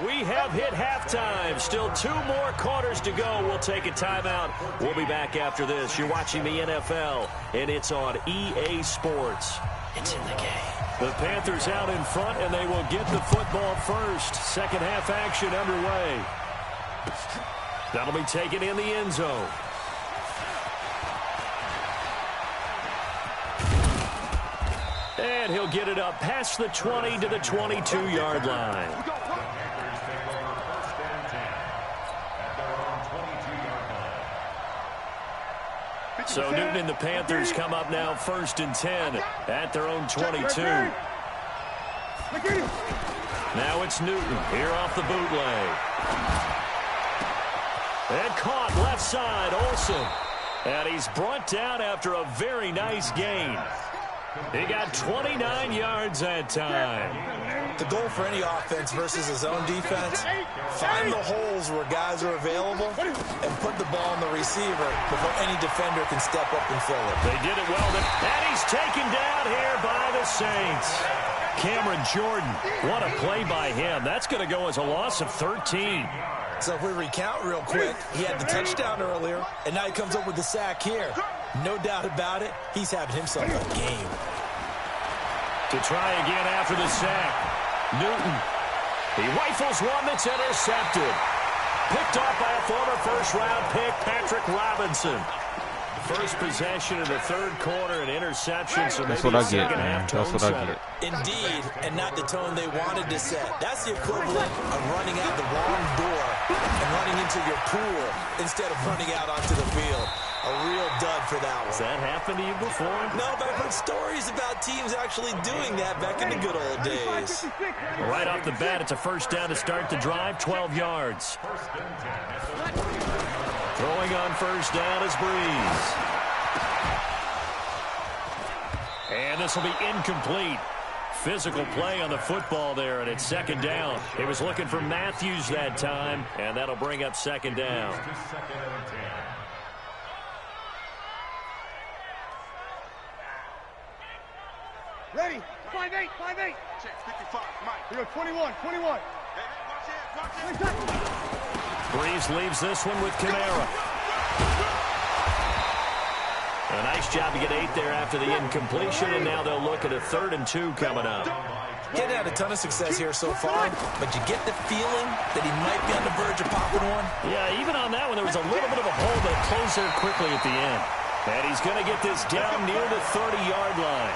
We have hit halftime. Still 2 more quarters to go. We'll take a timeout. We'll be back after this. You're watching the NFL, and it's on EA Sports. It's in the game. The Panthers out in front, and they will get the football first. Second half action underway. That'll be taken in the end zone. And he'll get it up past the 20 to the 22-yard line. Panthers take over first and 10 at their own 22-yard line. So Newton and the Panthers come up now first and 10 at their own 22. Now it's Newton here off the bootleg. And caught left side, Olsen. And he's brought down after a very nice gain. He got 29 yards that time. The goal for any offense versus his own defense, find the holes where guys are available and put the ball in the receiver before any defender can step up and fill it. They did it well, and he's taken down here by the Saints. Cameron Jordan, what a play by him. That's going to go as a loss of 13. So if we recount real quick, he had the touchdown earlier, and now he comes up with the sack here. No doubt about it, he's having himself a game. To try again after the sack, Newton. He rifles one that's intercepted. Picked off by a former first-round pick, Patrick Robinson. First possession in the third quarter, an interception. So that's what I get, man. That's what I get. Indeed, and not the tone they wanted to set. That's the equivalent of running out the wrong door and running into your pool instead of running out onto the field. A real dud for that one. Has that happened to you before? No, but I've heard stories about teams actually doing that back in the good old days. Right off the bat, it's a first down to start the drive, 12 yards. Throwing on first down is Breeze. And this will be incomplete. Physical play on the football there, and it's second down. He was looking for Matthews that time, and that'll bring up second down. Ready? 5-8, 5-8. Check 55, Mike. Here, 21, 21. Hey, watch it. Breeze leaves this one with Kamara. A nice job to get 8 there after the incompletion, and now they'll look at a 3rd and 2 coming up. Getting had a ton of success here so far, but you get the feeling that he might be on the verge of popping one. Yeah, even on that one, there was a little bit of a hole, but it closed there quickly at the end. And he's going to get this down near the 30-yard line.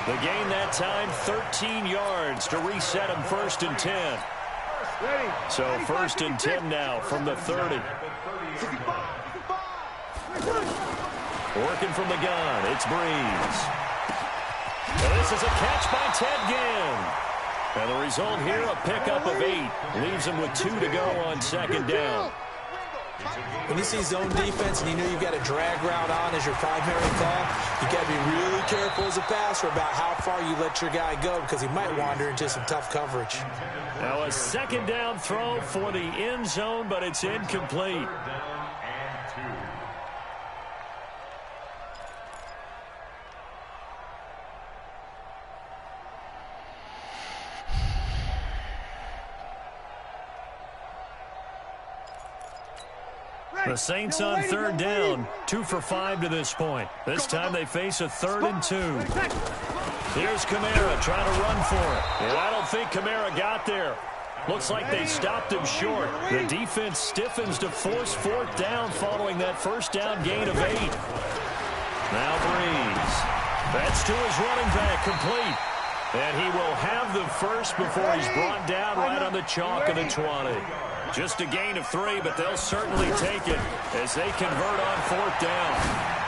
The gain that time, 13 yards to reset him 1st and 10. So 1st and 10 now from the 30. Working from the gun, it's Breeze. And this is a catch by Ted Ginn. And the result here, a pickup of 8. Leaves him with 2 to go on second down. When you see zone defense and you know you've got a drag route on as your primary call, you got to be really careful as a passer about how far you let your guy go because he might wander into some tough coverage. Now a second down throw for the end zone, but it's incomplete. The Saints on 3rd down, 2 for 5 to this point. This time they face a 3rd and 2. Here's Kamara trying to run for it. And I don't think Kamara got there. Looks like they stopped him short. The defense stiffens to force 4th down following that first down gain of 8. Now Breeze. That's to his running back, complete. And he will have the first before he's brought down right on the chalk of the 20. Just a gain of 3, but they'll certainly take it as they convert on 4th down.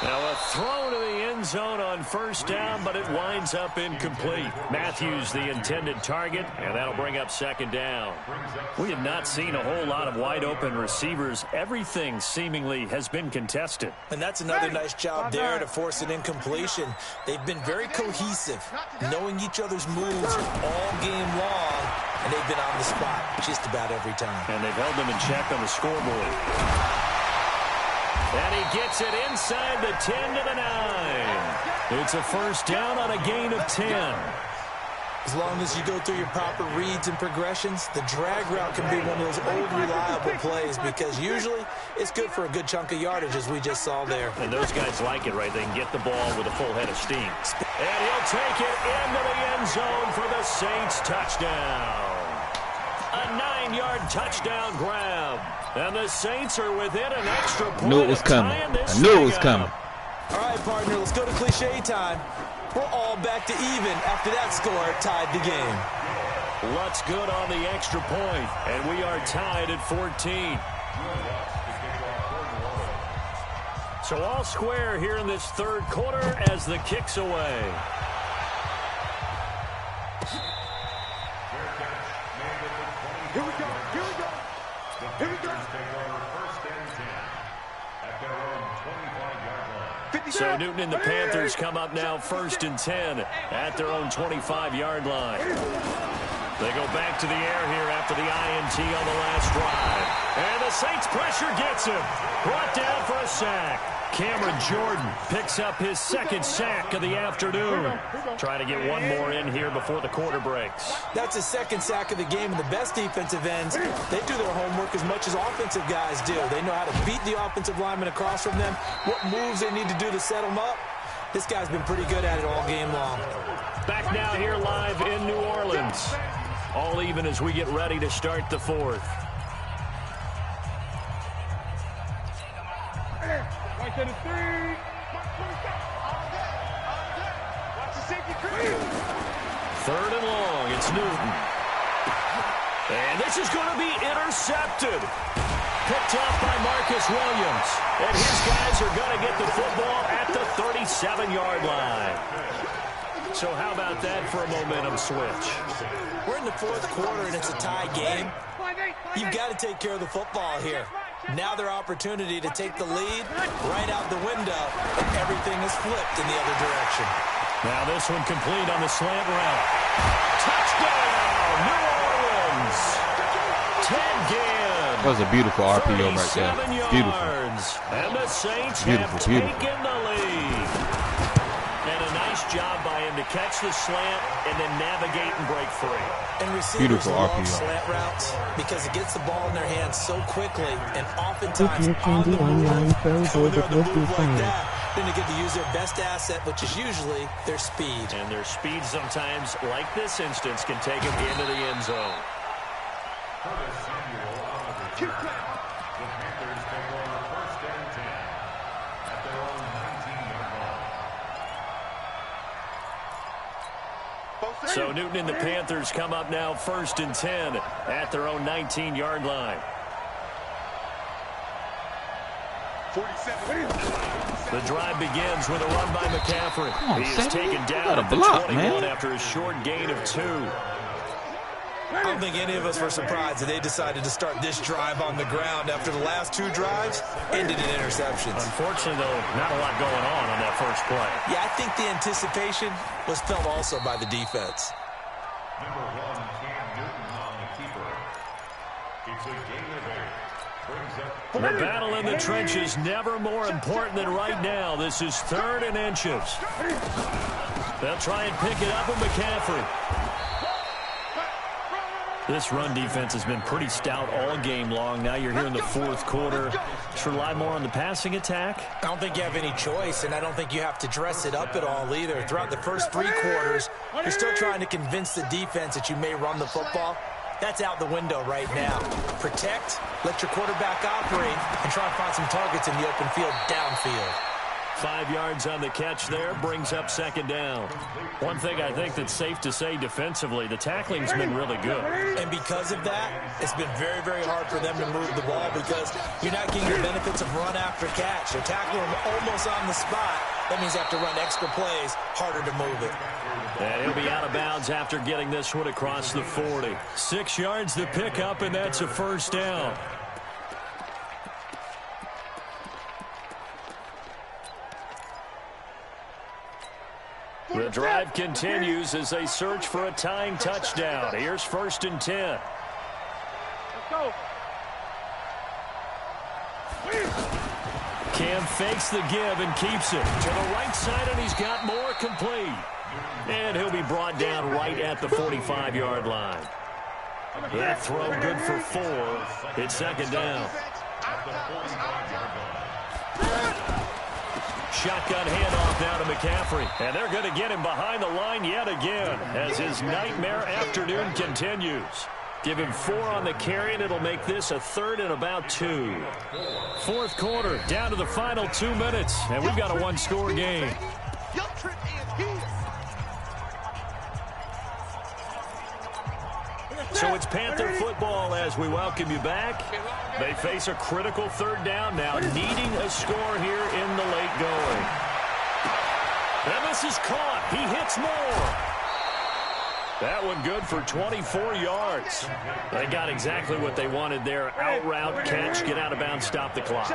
Now a throw to the end zone on 1st down, but it winds up incomplete. Matthews the intended target, and that'll bring up 2nd down. We have not seen a whole lot of wide open receivers. Everything seemingly has been contested. And that's another nice job there to force an incompletion. They've been very cohesive, knowing each other's moves all game long, and they've been on the spot just about every time. And they've held them in check on the scoreboard. And he gets it inside the 10 to the 9. It's a first down on a gain of 10. As long as you go through your proper reads and progressions, the drag route can be one of those old reliable plays because usually it's good for a good chunk of yardage as we just saw there. And those guys like it, right? They can get the ball with a full head of steam. And he'll take it into the end zone for the Saints touchdown. A 9-yard touchdown grab. And the Saints are within an extra point. Knew it was coming. I knew it was coming. All right, partner, let's go to cliche time. We're all back to even after that score tied the game. Luck's good on the extra point, and we are tied at 14. So all square here in this third quarter as the kick's away. Here we go. Here we go. Here we go. So Newton and the Panthers come up now 1st and 10 at their own 25-yard line. They go back to the air here after the INT on the last drive. And the Saints pressure gets him. Brought down for a sack. Cameron Jordan picks up his second sack of the afternoon. Trying to get one more in here before the quarter breaks. That's his second sack of the game, and the best defensive ends, they do their homework as much as offensive guys do. They know how to beat the offensive lineman across from them, what moves they need to do to set them up. This guy's been pretty good at it all game long. Back now here live in New Orleans. All even as we get ready to start the fourth. Right to the 3. Watch the safety crew. 3rd and long. It's Newton. And this is going to be intercepted. Picked off by Marcus Williams. And his guys are going to get the football at the 37-yard line. So how about that for a momentum switch? We're in the fourth quarter, and it's a tie game. You've got to take care of the football here. Now their opportunity to take the lead right out the window, and everything is flipped in the other direction. Now this one complete on the slant route. Touchdown, New Orleans. Ted Ginn. That was a beautiful RPO right there. Beautiful. And the Saints Beautiful, have beautiful. taken the lead. And a nice job by him to catch the slant and then navigate and break free. And receivers Beautiful love RPO. slant routes because it gets the ball in their hands so quickly, and If oftentimes your candy online froze so or when they're it on the would be move like fine. that, then they get to use their best asset, which is usually their speed. And their speed sometimes, like this instance, can take them into the end zone. So Newton and the Panthers come up now 1st and 10 at their own 19-yard line. 47. The drive begins with a run by McCaffrey. on, He is Sammy. taken You down gotta at the block, 21 man. after a short gain of 2. I don't think any of us were surprised that they decided to start this drive on the ground after the last two drives ended in interceptions. Unfortunately, though, not a lot going on that first play. Yeah, I think the anticipation was felt also by the defense. Number 1, Cam Newton on the keeper. It's a gain of 8. Brings up The battle in the trenches never more important than right now. This is 3rd and inches. They'll try and pick it up with McCaffrey. This run defense has been pretty stout all game long. Now you're here in the fourth quarter. Just rely more on the passing attack. I don't think you have any choice, and I don't think you have to dress it up at all either. Throughout the first 3 quarters, you're still trying to convince the defense that you may run the football. That's out the window right now. Protect, let your quarterback operate, and try and find some targets in the open field downfield. 5 yards on the catch there, brings up 2nd down. One thing I think that's safe to say defensively, the tackling's been really good. And because of that, it's been very, very hard for them to move the ball because you're not getting the benefits of run after catch. They're tackling them almost on the spot. That means they have to run extra plays, harder to move it. And he'll be out of bounds after getting this one across the 40. 6 yards the pickup, and that's a first down. The drive continues as they search for a tying touchdown. Here's 1st and 10. Let's go. Cam fakes the give and keeps it to the right side, and he's got more complete. And he'll be brought down right at the 45-yard line. That throw good for 4. It's 2nd down. Shotgun handoff now to McCaffrey. And they're going to get him behind the line yet again as his nightmare afternoon continues. Give him 4 on the carry, and it'll make this a 3rd and about 2. Fourth quarter, down to the final 2 minutes, and we've got a one-score game. So it's Panther football as we welcome you back. They face a critical 3rd down now, needing a score here in the late going. And this is caught. He hits more. That one good for 24 yards. They got exactly what they wanted there. Out route, catch, get out of bounds, stop the clock.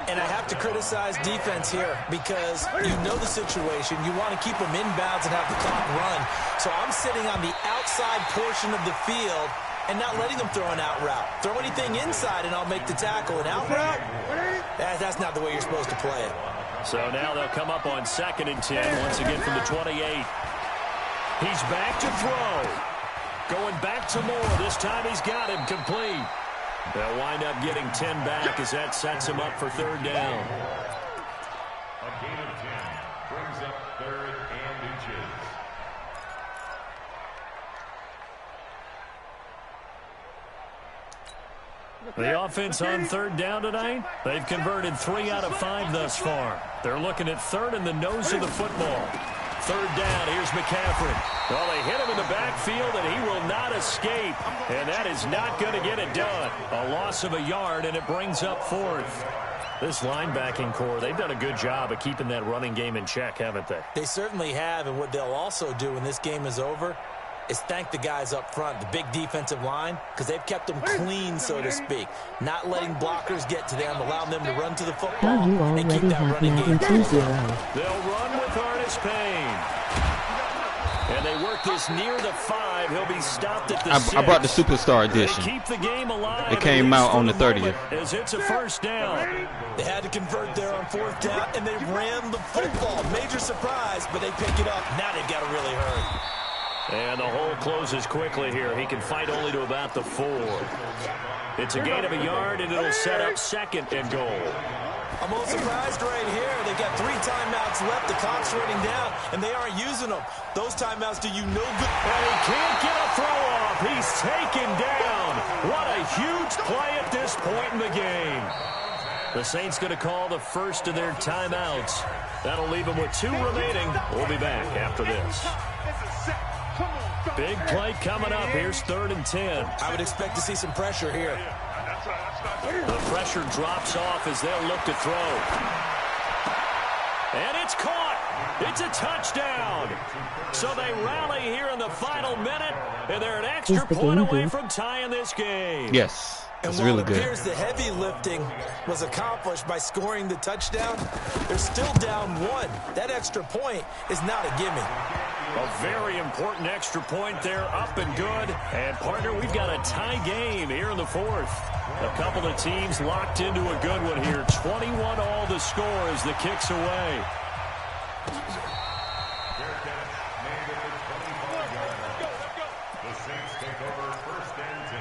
And I have to criticize defense here because you know the situation. You want to keep them inbounds and have the clock run. So I'm sitting on the outside portion of the field and not letting them throw an out route. Throw anything inside and I'll make the tackle. An out route? That's not the way you're supposed to play it. So now they'll come up on 2nd and 10 once again from the 28. He's back to throw. Going back to Moore. This time he's got him complete. They'll wind up getting 10 back as that sets him up for 3rd down. A gain of 10 brings up 3rd and inches. The offense on 3rd down tonight, they've converted 3 out of 5 thus far. They're looking at 3rd in the nose of the football. 3rd down, here's McCaffrey. Well, they hit him in the backfield, and he will not escape. And that is not going to get it done. A loss of a yard, and it brings up 4th. This linebacking core, they've done a good job of keeping that running game in check, haven't they? They certainly have, and what they'll also do when this game is over is thank the guys up front, the big defensive line, because they've kept them clean, so to speak. Not letting blockers get to them, allowing them to run to the football How you and keep already that have running Madden game. 2-0. They'll run with Ernest Payne. And they work this near the 5. He'll be stopped at the 6. I brought the Superstar Edition. They keep the game alive. It came out on the 30th. As it's a 1st down. They had to convert there on 4th down, and they ran the football. Major surprise, but they pick it up. Now they've got to really hurry. And the hole closes quickly here. He can fight only to about the 4. It's a gain of a yard, and it'll set up 2nd and goal. I'm a little surprised right here. They've got 3 timeouts left. The clock's running down, and they aren't using them. Those timeouts do you no good. And he can't get a throw off. He's taken down. What a huge play at this point in the game. The Saints going to call the first of their timeouts. That'll leave them with 2 remaining. We'll be back after this. Big play coming up. Here's 3rd and 10. I would expect to see some pressure here. The pressure drops off as they'll look to throw. And it's caught. It's a touchdown. So they rally here in the final minute, and they're an extra point away from tying this game. Yes. It's And while really it good. appears the heavy lifting was accomplished by scoring the touchdown, they're still down 1. That extra point is not a gimme. A very important extra point there, up and good. And, partner, we've got a tie game here in the 4th. A couple of teams locked into a good one here. 21 all the score as the kick's away. The Saints take over 1st and 10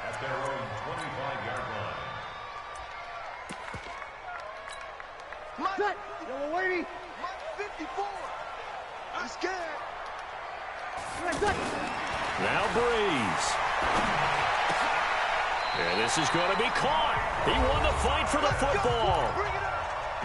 at their own 25-yard line. Set. Yellow lady. 54. I'm scared. Now Breeze. And this is going to be caught. He won the fight for the football.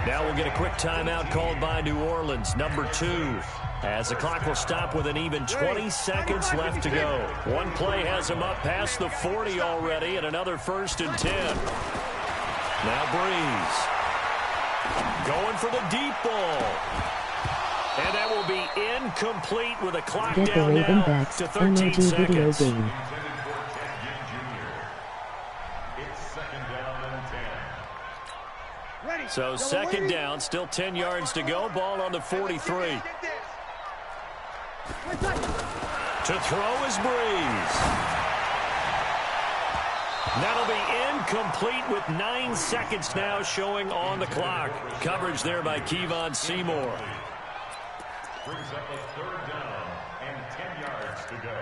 Now we'll get a quick timeout called by New Orleans, number 2. As the clock will stop with an even 20 seconds left to go. One play has him up past the 40 already, and another 1st and 10. Now Breeze. Going for the deep ball. And that will be incomplete with a clock Get the down Raven now Backs to 13 emoji video seconds. game. Intended for Ted Ginn Jr. It's 2nd down and 10. Ready. So 2nd down, still 10 yards to go. Ball on the 43. To throw is Breeze. That'll be incomplete with 9 seconds now showing on the clock. Coverage there by Kevon Seymour. Brings up a 3rd down and 10 yards to go.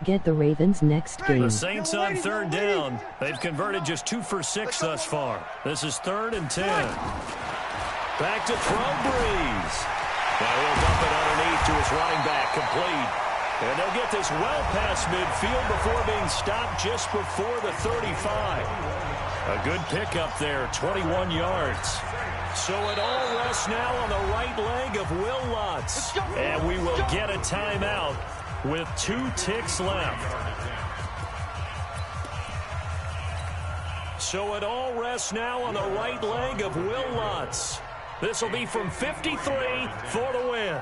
Get the Ravens next game. The Saints on third down. They've converted just 2 for 6 thus far. This is 3rd and 10. Back to throw, Breeze. Now he'll dump it underneath to his running back, complete. And they'll get this well past midfield before being stopped just before the 35. A good pickup there, 21 yards. So it all rests now on the right leg of Will Lutz. And we will get a timeout with 2 ticks left. So it all rests now on the right leg of Will Lutz. This will be from 53 for the win.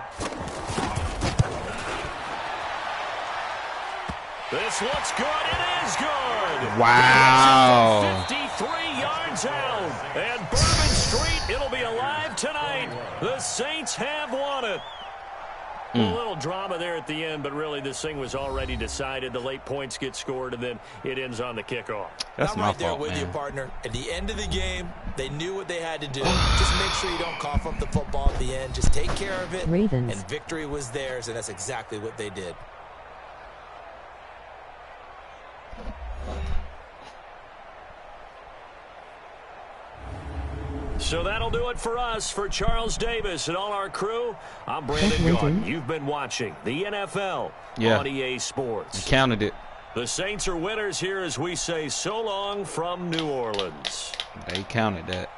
This looks good. It is good. Wow. 53 yards out. And Bourbon Street, it'll be alive tonight. The Saints have won it. A little drama there at the end, but really this thing was already decided. The late points get scored, and then it ends on the kickoff. That's I'm my right there fault, with man. you, partner. At the end of the game, they knew what they had to do. Just make sure you don't cough up the football at the end. Just take care of it. Ravens. And victory was theirs, and that's exactly what they did. So that'll do it for us. For Charles Davis and all our crew, I'm Brandon Garden. You've been watching the NFL on EA Sports. I counted it. The Saints are winners here as we say so long from New Orleans. They counted that.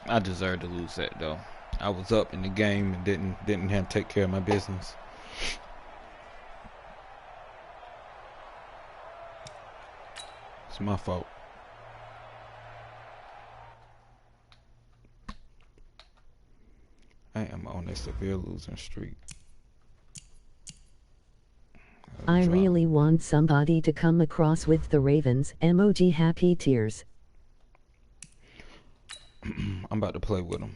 I deserved to lose that though. I was up in the game and didn't have to take care of my business. It's my fault. I am on a severe losing streak. I really want somebody to come across with the Ravens. Emoji happy tears. I'm about to play with them.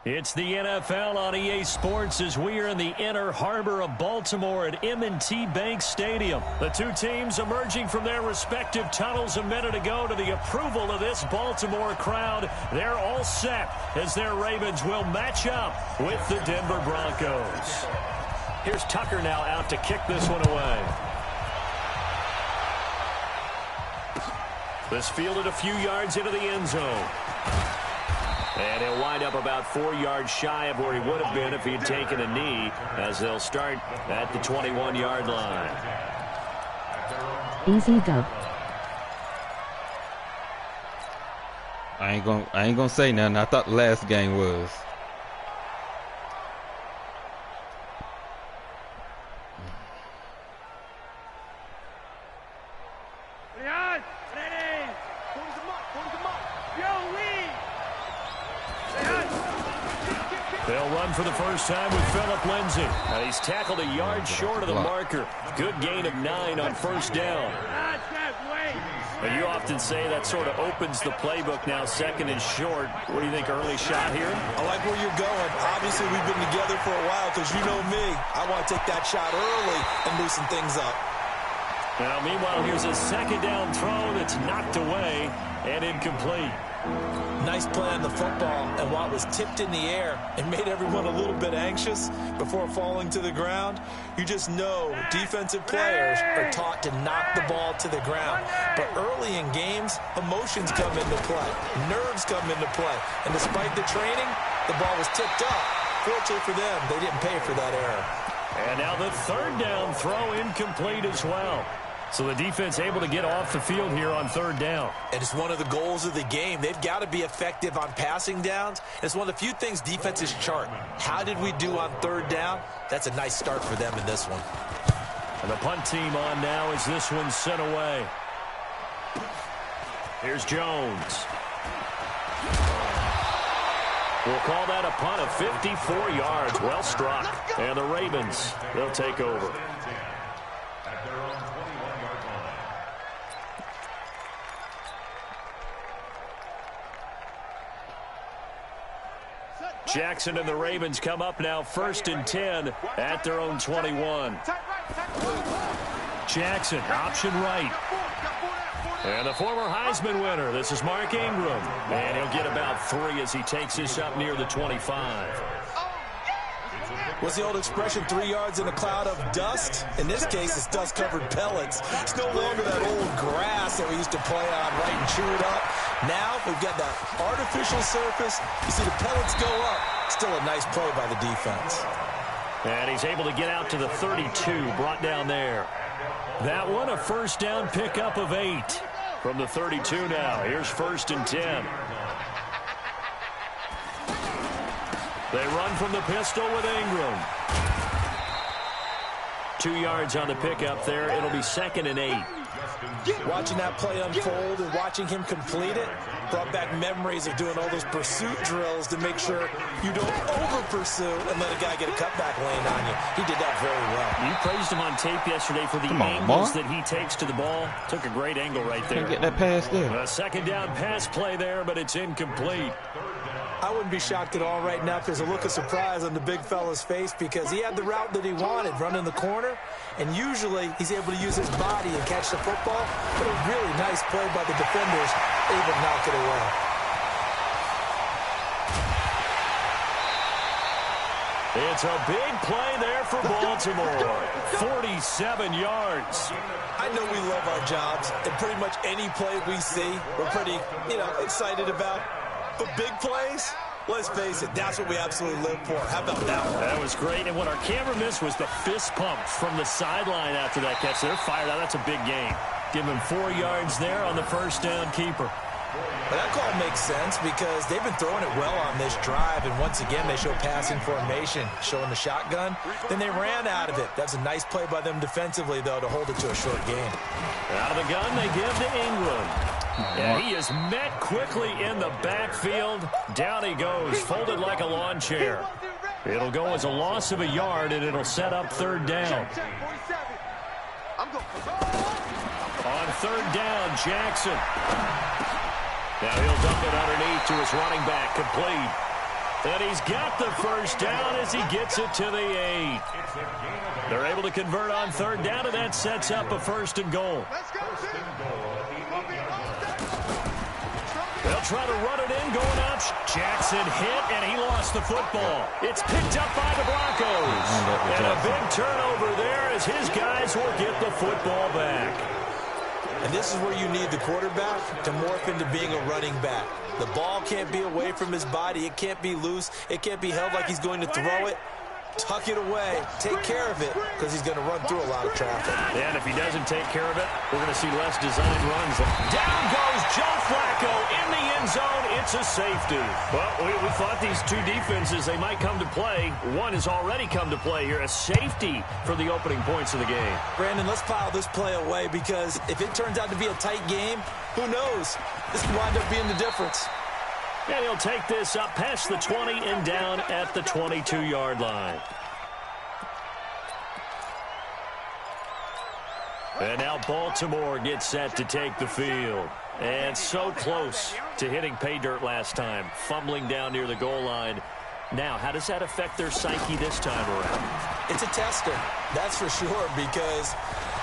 It's the NFL on EA Sports as we are in the inner harbor of Baltimore at M&T Bank Stadium. The two teams emerging from their respective tunnels a minute ago to the approval of this Baltimore crowd. They're all set as their Ravens will match up with the Denver Broncos. Here's Tucker now out to kick this one away. This fielded a few yards into the end zone. And he'll wind up about 4 yards shy of where he would have been if he had taken a knee, as they'll start at the 21-yard line. Easy dub. I ain't gonna say nothing. I thought the last game was. They'll run for the first time with Phillip Lindsay. Now he's tackled a yard short of the marker. Good gain of 9 on first down. But you often say that sort of opens the playbook now, second and short. What do you think, early shot here? I like where you're going. Obviously, we've been together for a while because you know me. I want to take that shot early and loosen things up. Now, meanwhile, here's a second down throw that's knocked away and incomplete. Nice play on the football, and while it was tipped in the air and made everyone a little bit anxious before falling to the ground, you just know defensive players are taught to knock the ball to the ground. But early in games, emotions come into play, nerves come into play, and despite the training, the ball was tipped up. Fortunately for them, they didn't pay for that error. And now the third down throw incomplete as well. So the defense able to get off the field here on third down. And it's one of the goals of the game. They've got to be effective on passing downs. It's one of the few things defenses chart. How did we do on third down? That's a nice start for them in this one. And the punt team on now as this one's sent away. Here's Jones. We'll call that a punt of 54 yards. Well struck. And the Ravens, they'll take over. Jackson and the Ravens come up now 1st and 10 at their own 21. Jackson, option right. And the former Heisman winner, this is Mark Ingram. And he'll get about 3 as he takes this up near the 25. What's the old expression, 3 yards in a cloud of dust? In this case, it's dust-covered pellets. It's no longer that old grass that we used to play on, right, and chew it up. Now we've got that artificial surface. You see the pellets go up. Still a nice play by the defense. And he's able to get out to the 32, brought down there. That one, a first down pickup of 8 from the 32 now. Here's 1st and 10. They run from the pistol with Ingram. 2 yards on the pickup there. It'll be 2nd and 8. Watching that play unfold and watching him complete it brought back memories of doing all those pursuit drills to make sure you don't over-pursue and let a guy get a cutback lane on you. He did that very well. You praised him on tape yesterday for the angles that he takes to the ball. Took a great angle right there. Can't get that pass there. A second down pass play there, but it's incomplete. I wouldn't be shocked at all right now if there's a look of surprise on the big fella's face because he had the route that he wanted, running the corner, and usually he's able to use his body and catch the football, but a really nice play by the defenders, able to knock it away. It's a big play there for Baltimore. 47 yards. I know we love our jobs, and pretty much any play we see, we're pretty, excited about. But big plays, let's face it, that's what we absolutely live for. How about that one? That was great, and what our camera missed was the fist pump from the sideline after that catch. They're fired out. That's a big gain. Give him 4 yards there on the first down keeper. But that call makes sense because they've been throwing it well on this drive, and once again, they show passing formation, showing the shotgun. Then they ran out of it. That's a nice play by them defensively, though, to hold it to a short gain. Out of the gun, they give to Ingram. Yeah, he is met quickly in the backfield. Down he goes, folded like a lawn chair. It'll go as a loss of a yard, and it'll set up third down. On third down, Jackson. Now he'll dump it underneath to his running back, complete. And he's got the first down as he gets it to the 8. They're able to convert on third down, and that sets up a 1st and goal. They'll try to run it in, going up. Jackson hit, and he lost the football. It's picked up by the Broncos. And a big turnover there as his guys will get the football back. And this is where you need the quarterback to morph into being a running back. The ball can't be away from his body. It can't be loose. It can't be held like he's going to throw it. Tuck it away. Take care of it because he's going to run through a lot of traffic. And if he doesn't take care of it, we're going to see less designed runs. Down goes Joe Flacco in the end zone. It's a safety. Well, we thought these two defenses, they might come to play. One has already come to play here. A safety for the opening points of the game. Brandon, let's file this play away because if it turns out to be a tight game, who knows? This could wind up being the difference. And he'll take this up past the 20 and down at the 22-yard line. And now Baltimore gets set to take the field. And so close to hitting pay dirt last time, fumbling down near the goal line. Now, how does that affect their psyche this time around? It's a tester, that's for sure, because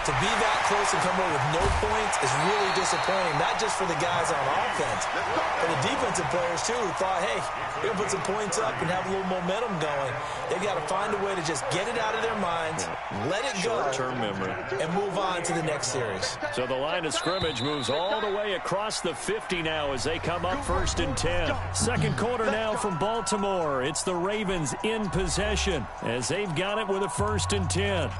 to be that close and come away with no points is really disappointing, not just for the guys on offense, but the defensive players, too, who thought, hey, we're going to put some points up and have a little momentum going. They've got to find a way to just get it out of their minds, let it go, short-term memory, and move on to the next series. So the line of scrimmage moves all the way across the 50 now as they come up 1st and 10. Second quarter now from Baltimore. It's the Ravens in possession as they've got it with a 1st and 10.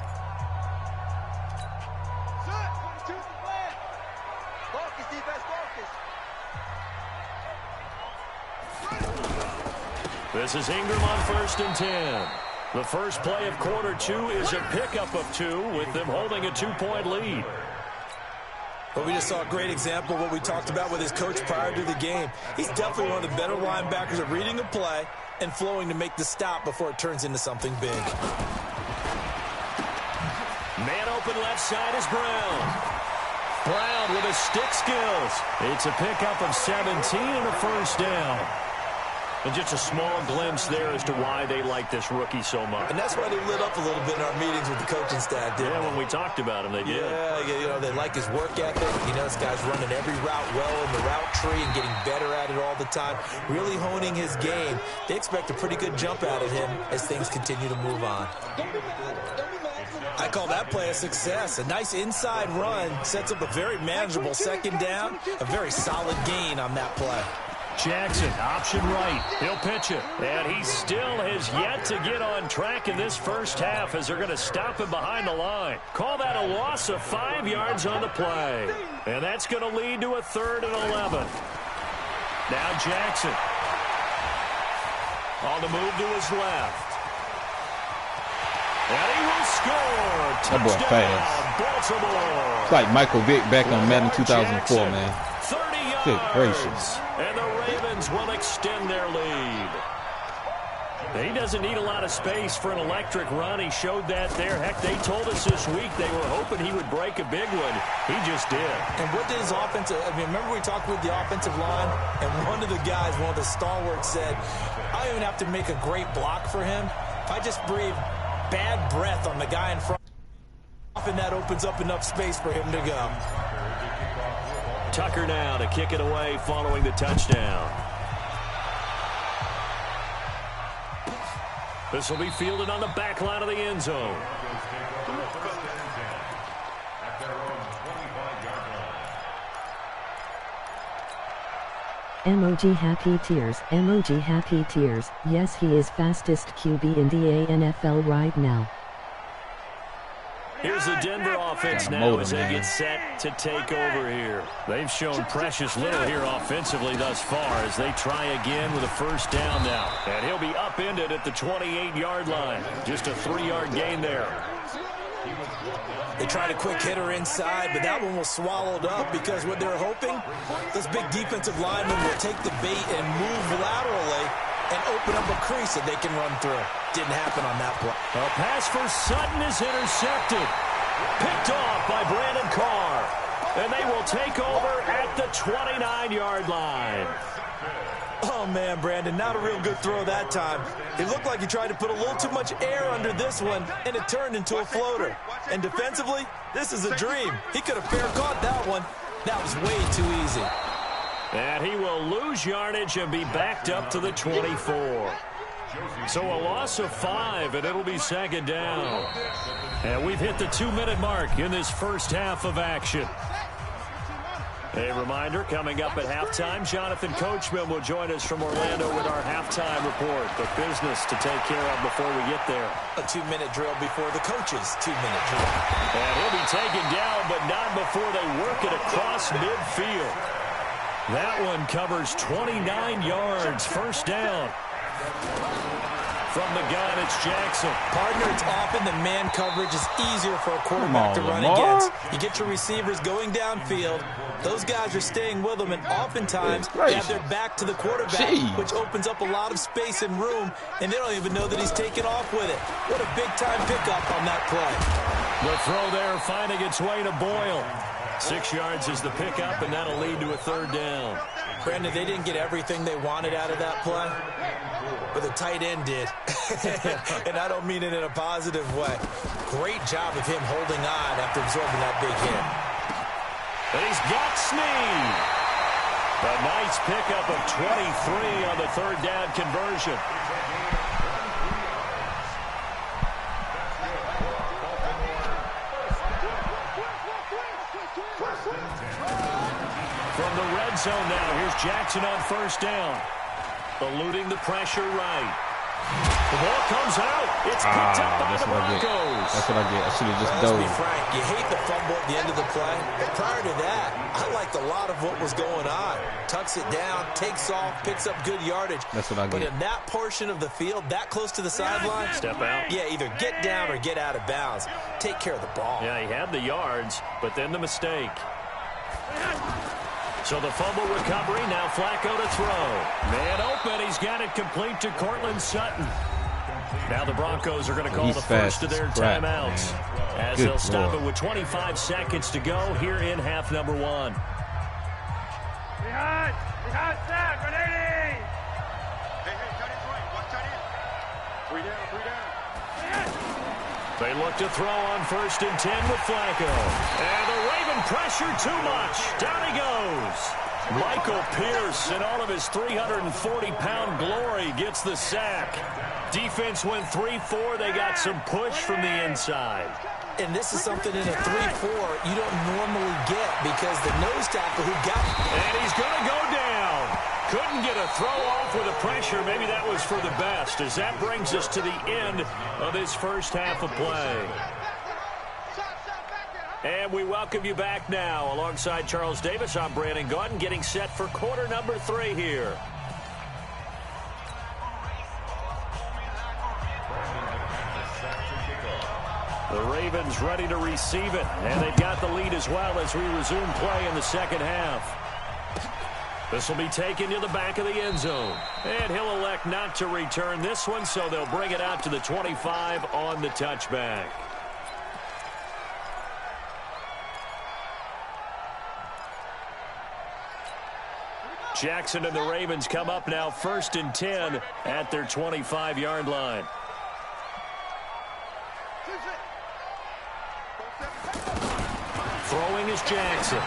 This is Ingram on 1st and 10. The first play of quarter 2 is a pickup of 2 with them holding a 2-point lead. But we just saw a great example of what we talked about with his coach prior to the game. He's definitely one of the better linebackers at reading a play and flowing to make the stop before it turns into something big. Man open left side is Brown. Brown with his stick skills. It's a pickup of 17 and a 1st down. And just a small glimpse there as to why they like this rookie so much. And that's why they lit up a little bit in our meetings with the coaching staff, didn't they? When we talked about him, they did. Yeah, you know, they like his work ethic. You know, this guy's running every route well in the route tree and getting better at it all the time, really honing his game. They expect a pretty good jump out of him as things continue to move on. I call that play a success. A nice inside run sets up a very manageable 2nd down, a very solid gain on that play. Jackson, option right. He'll pitch it. And he still has yet to get on track in this first half as they're going to stop him behind the line. Call that a loss of 5 yards on the play. And that's going to lead to a 3rd and 11. Now Jackson. On the move to his left. And he will score. That boy Touchdown, Baltimore. It's like Michael Vick back on Madden 2004, Jackson, man. 30 yards. Good gracious. And the Ravens will extend their lead. He doesn't need a lot of space for an electric run. He showed that there. Heck, they told us this week they were hoping he would break a big one. He just did. And what did his offensive, remember we talked with the offensive line, and one of the guys, one of the stalwarts said, I don't even have to make a great block for him. If I just breathe bad breath on the guy in front, and that opens up enough space for him to go. Tucker now to kick it away following the touchdown. This will be fielded on the back line of the end zone. Emoji happy tears, emoji happy tears. Yes, he is fastest QB in the NFL right now. Here's the Denver offense now as they get set to take over here. They've shown precious little here offensively thus far as they try again with a 1st down now. And he'll be upended at the 28-yard line. Just a 3-yard gain there. They tried a quick hitter inside, but that one was swallowed up because what they're hoping, those big defensive linemen will take the bait and move laterally and open up a crease that they can run through. Didn't happen on that play. A pass for Sutton is intercepted. Picked off by Brandon Carr. And they will take over at the 29-yard line. Oh, man, Brandon, not a real good throw that time. It looked like he tried to put a little too much air under this one, and it turned into a floater. And defensively, this is a dream. He could have fair caught that one. That was way too easy. And he will lose yardage and be backed up to the 24. So a loss of 5, and it'll be second down. And we've hit the 2-minute mark in this first half of action. A reminder, coming up at halftime, Jonathan Coachman will join us from Orlando with our halftime report. The business to take care of before we get there. A 2-minute drill before the coach's 2-minute drill. And he'll be taken down, but not before they work it across midfield. That one covers 29 yards, first down. From the gun, it's Jackson. Partner, it's often the man coverage is easier for a quarterback to run against. You get your receivers going downfield. Those guys are staying with them, and oftentimes they have their back to the quarterback, which opens up a lot of space and room, and they don't even know that he's taking off with it. What a big-time pickup on that play. The throw there finding its way to Boyle. 6 yards is the pickup, and that'll lead to a third down. Brandon, they didn't get everything they wanted out of that play, but the tight end did. And I don't mean it in a positive way. Great job of him holding on after absorbing that big hit. And he's got Snead. A nice pickup of 23 on the third down conversion. From the red zone now, here's Jackson on first down. Eluding the pressure right. The ball comes out. It's picked up by the Broncos. That's what I get. I should have just Let's dove. be frank. You hate the fumble at the end of the play. But prior to that, I liked a lot of what was going on. Tucks it down, takes off, picks up good yardage. That's what I get. But in that portion of the field, that close to the sideline, step out. Yeah, either get down or get out of bounds. Take care of the ball. Yeah, he had the yards, but then the mistake. So the fumble recovery, now Flacco to throw. Man open, he's got it complete to Cortland Sutton. Now the Broncos are going to call the first of their timeouts. As they'll stop it with 25 seconds to go here in half number 1. Behind, Zach, ready! Hey, tight end's right. Watch tight end. 3 down. They look to throw on first and 10 with Flacco. And the Raven pressure too much. Down he goes. Michael Pierce, in all of his 340-pound glory, gets the sack. Defense went 3-4. They got some push from the inside. And this is something in a 3-4 you don't normally get because the nose tackle who got it. And he's going to go down. Couldn't get a throw off with the pressure. Maybe that was for the best, as that brings us to the end of this first half of play. And we welcome you back now. Alongside Charles Davis, I'm Brandon Gaudin, getting set for quarter number 3 here. The Ravens ready to receive it, and they've got the lead as well as we resume play in the second half. This will be taken to the back of the end zone. And he'll elect not to return this one, so they'll bring it out to the 25 on the touchback. Jackson and the Ravens come up now first and 10 at their 25-yard line. Throwing is Jackson.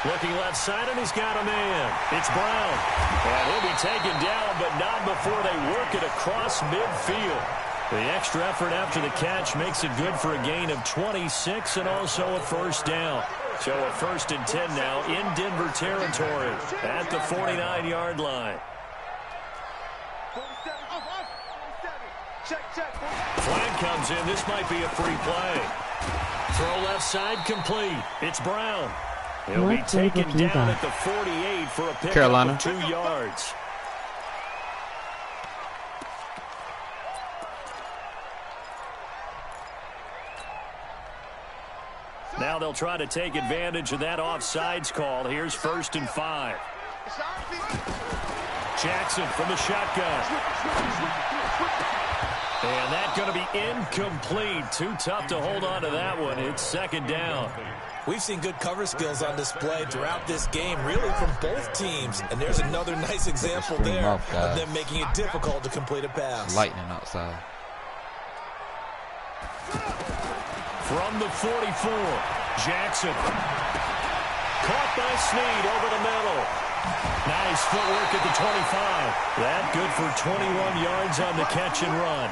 Looking left side, and he's got a man. It's Brown. And he'll be taken down, but not before they work it across midfield. The extra effort after the catch makes it good for a gain of 26 and also a first down. So a first and 10 now in Denver territory at the 49-yard line. Flag comes in. This might be a free play. Throw left side complete. It's Brown. He'll be taken down at the 48 for a pickup of 2 yards. Now they'll try to take advantage of that offsides call. Here's first and 5. Jackson from the shotgun. And that's going to be incomplete. Too tough to hold on to that one. It's second down. We've seen good cover skills on display throughout this game, really from both teams. And there's another nice example there of them making it difficult to complete a pass. Lightning outside. From the 44, Jackson. Caught by Snead over the middle. Nice footwork at the 25. That good for 21 yards on the catch and run.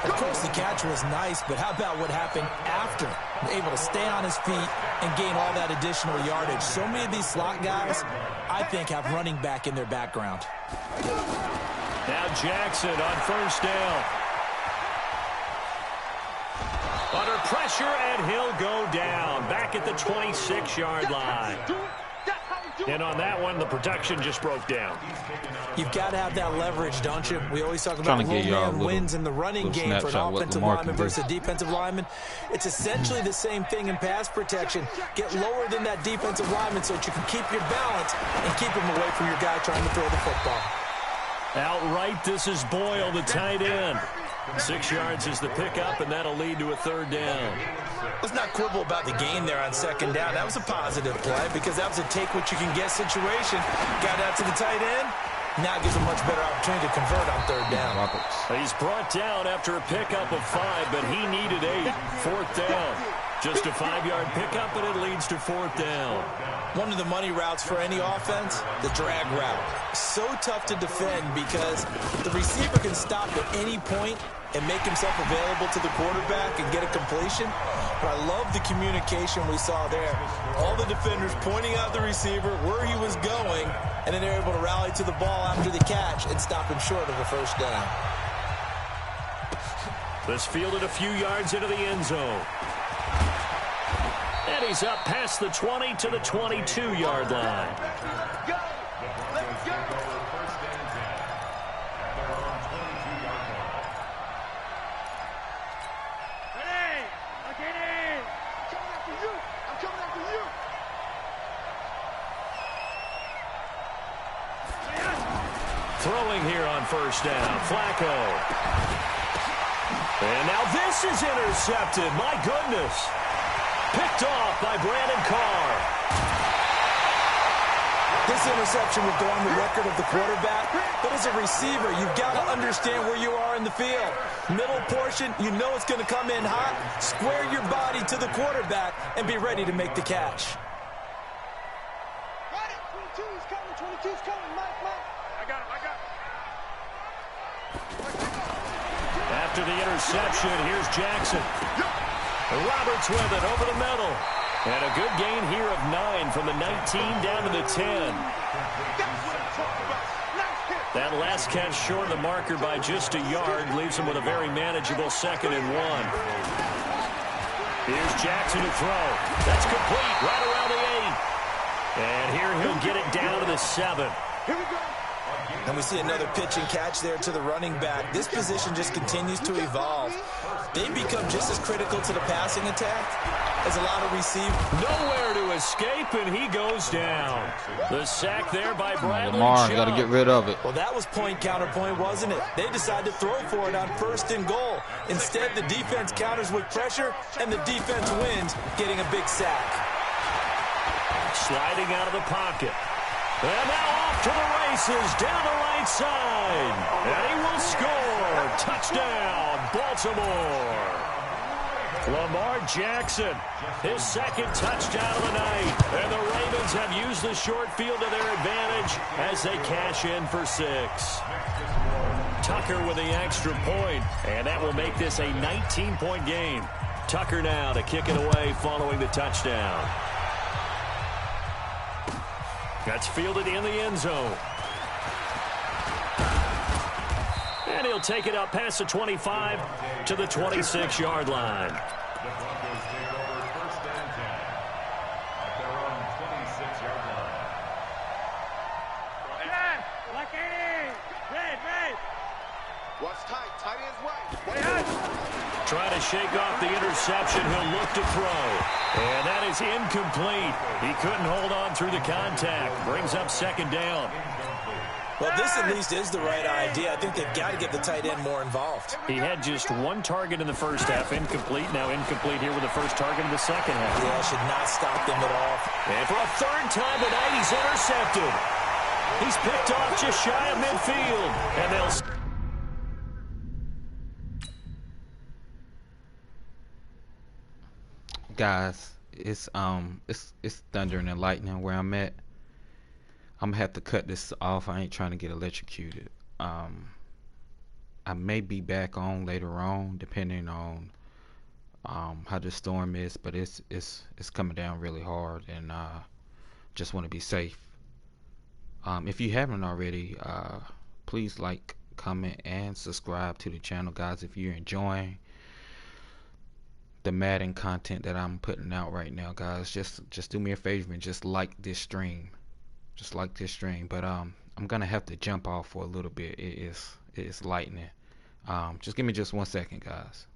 Of course, the catch was nice, but how about what happened after? Able to stay on his feet and gain all that additional yardage. So many of these slot guys, I think, have running back in their background. Now Jackson on first down. Under pressure, and he'll go down. Back at the 26-yard line. And on that one, the protection just broke down. You've got to have that leverage, don't you? We always talk about man wins in the running game for an offensive lineman versus a defensive lineman. It's essentially the same thing in pass protection. Get lower than that defensive lineman so that you can keep your balance and keep him away from your guy trying to throw the football. Outright, this is Boyle, the tight end. 6 yards is the pickup, and that'll lead to a third down. Let's not quibble about the gain there on second down. That was a positive play because that was a take-what-you-can-get situation. Got out to the tight end. Now gives a much better opportunity to convert on third down. He's brought down after a pickup of 5, but he needed 8. Fourth down. Just a 5-yard pickup, and it leads to fourth down. One of the money routes for any offense, the drag route. So tough to defend because the receiver can stop at any point and make himself available to the quarterback and get a completion. But I love the communication we saw there. All the defenders pointing out the receiver, where he was going, and then they're able to rally to the ball after the catch and stop him short of a first down. This fielded a few yards into the end zone. And he's up past the 20 to the 22-yard line. Go! Let's go! Ready! Get in! Coming after you! I'm coming after you! Throwing here on first down, Flacco. And now this is intercepted. My goodness. Picked off by Brandon Carr. This interception will go on the record of the quarterback, but as a receiver, you've got to understand where you are in the field. Middle portion, you know it's going to come in hot. Square your body to the quarterback and be ready to make the catch. Got it! 22's coming, 22's coming, Mike. I got him. After the interception, here's Jackson. Roberts with it over the middle. And a good gain here of 9 from the 19 down to the 10. That last catch short of the marker by just a yard leaves him with a very manageable 2nd and 1. Here's Jackson to throw. That's complete right around the 8. And here he'll get it down to the 7. Here we go! And we see another pitch and catch there to the running back. This position just continues to evolve. They become just as critical to the passing attack as a lot of receivers. Nowhere to escape, and he goes down. The sack there by Bradley Lamar, Chubb. got to get rid of it. Well, that was point counterpoint, wasn't it? They decided to throw for it on 1st and goal. Instead, the defense counters with pressure, and the defense wins, getting a big sack. Sliding out of the pocket. And now off to the races, down the right side. And he will score. Touchdown, Baltimore. Lamar Jackson, his 2nd touchdown of the night. And the Ravens have used the short field to their advantage as they cash in for 6. Tucker with the extra point, and that will make this a 19-point game. Tucker now to kick it away following the touchdown. That's fielded in the end zone. And he'll take it up past the 25 to the 26-yard line. The Broncos take over 1st and 10 at their own 26-yard line. Like 80! Red! Watch tight, tight ends right. Trying to shake off the interception. He'll look to throw. And that is incomplete. He couldn't hold on through the contact. Brings up 2nd down. Well, this at least is the right idea. I think they've got to get the tight end more involved. He had just one target in the first half, incomplete. Now incomplete here with the first target in the second half. Yeah, should not stop them at all. And for a third time tonight, he's intercepted. He's picked off just shy of midfield. And they'll... Guys, it's thundering and lightning where I'm at. I'm gonna have to cut this off. I ain't trying to get electrocuted. I may be back on later on, depending on how the storm is, but it's coming down really hard, and just want to be safe. If you haven't already, please like, comment, and subscribe to the channel, guys. If you're enjoying the Madden content that I'm putting out right now, guys, just do me a favor and just like this stream. Just like this stream. But I'm gonna have to jump off for a little bit. It is lightning. Just give me just 1 second, guys.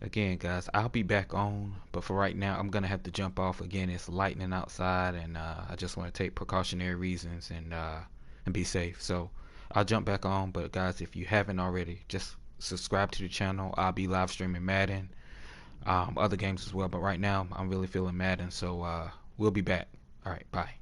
Again, guys, I'll be back on, but for right now, I'm gonna have to jump off. Again, it's lightning outside, and I just want to take precautionary reasons and be safe. So I'll jump back on. But guys, if you haven't already, just subscribe to the channel. I'll be live streaming Madden, other games as well. But right now, I'm really feeling Madden, so we'll be back. All right, bye.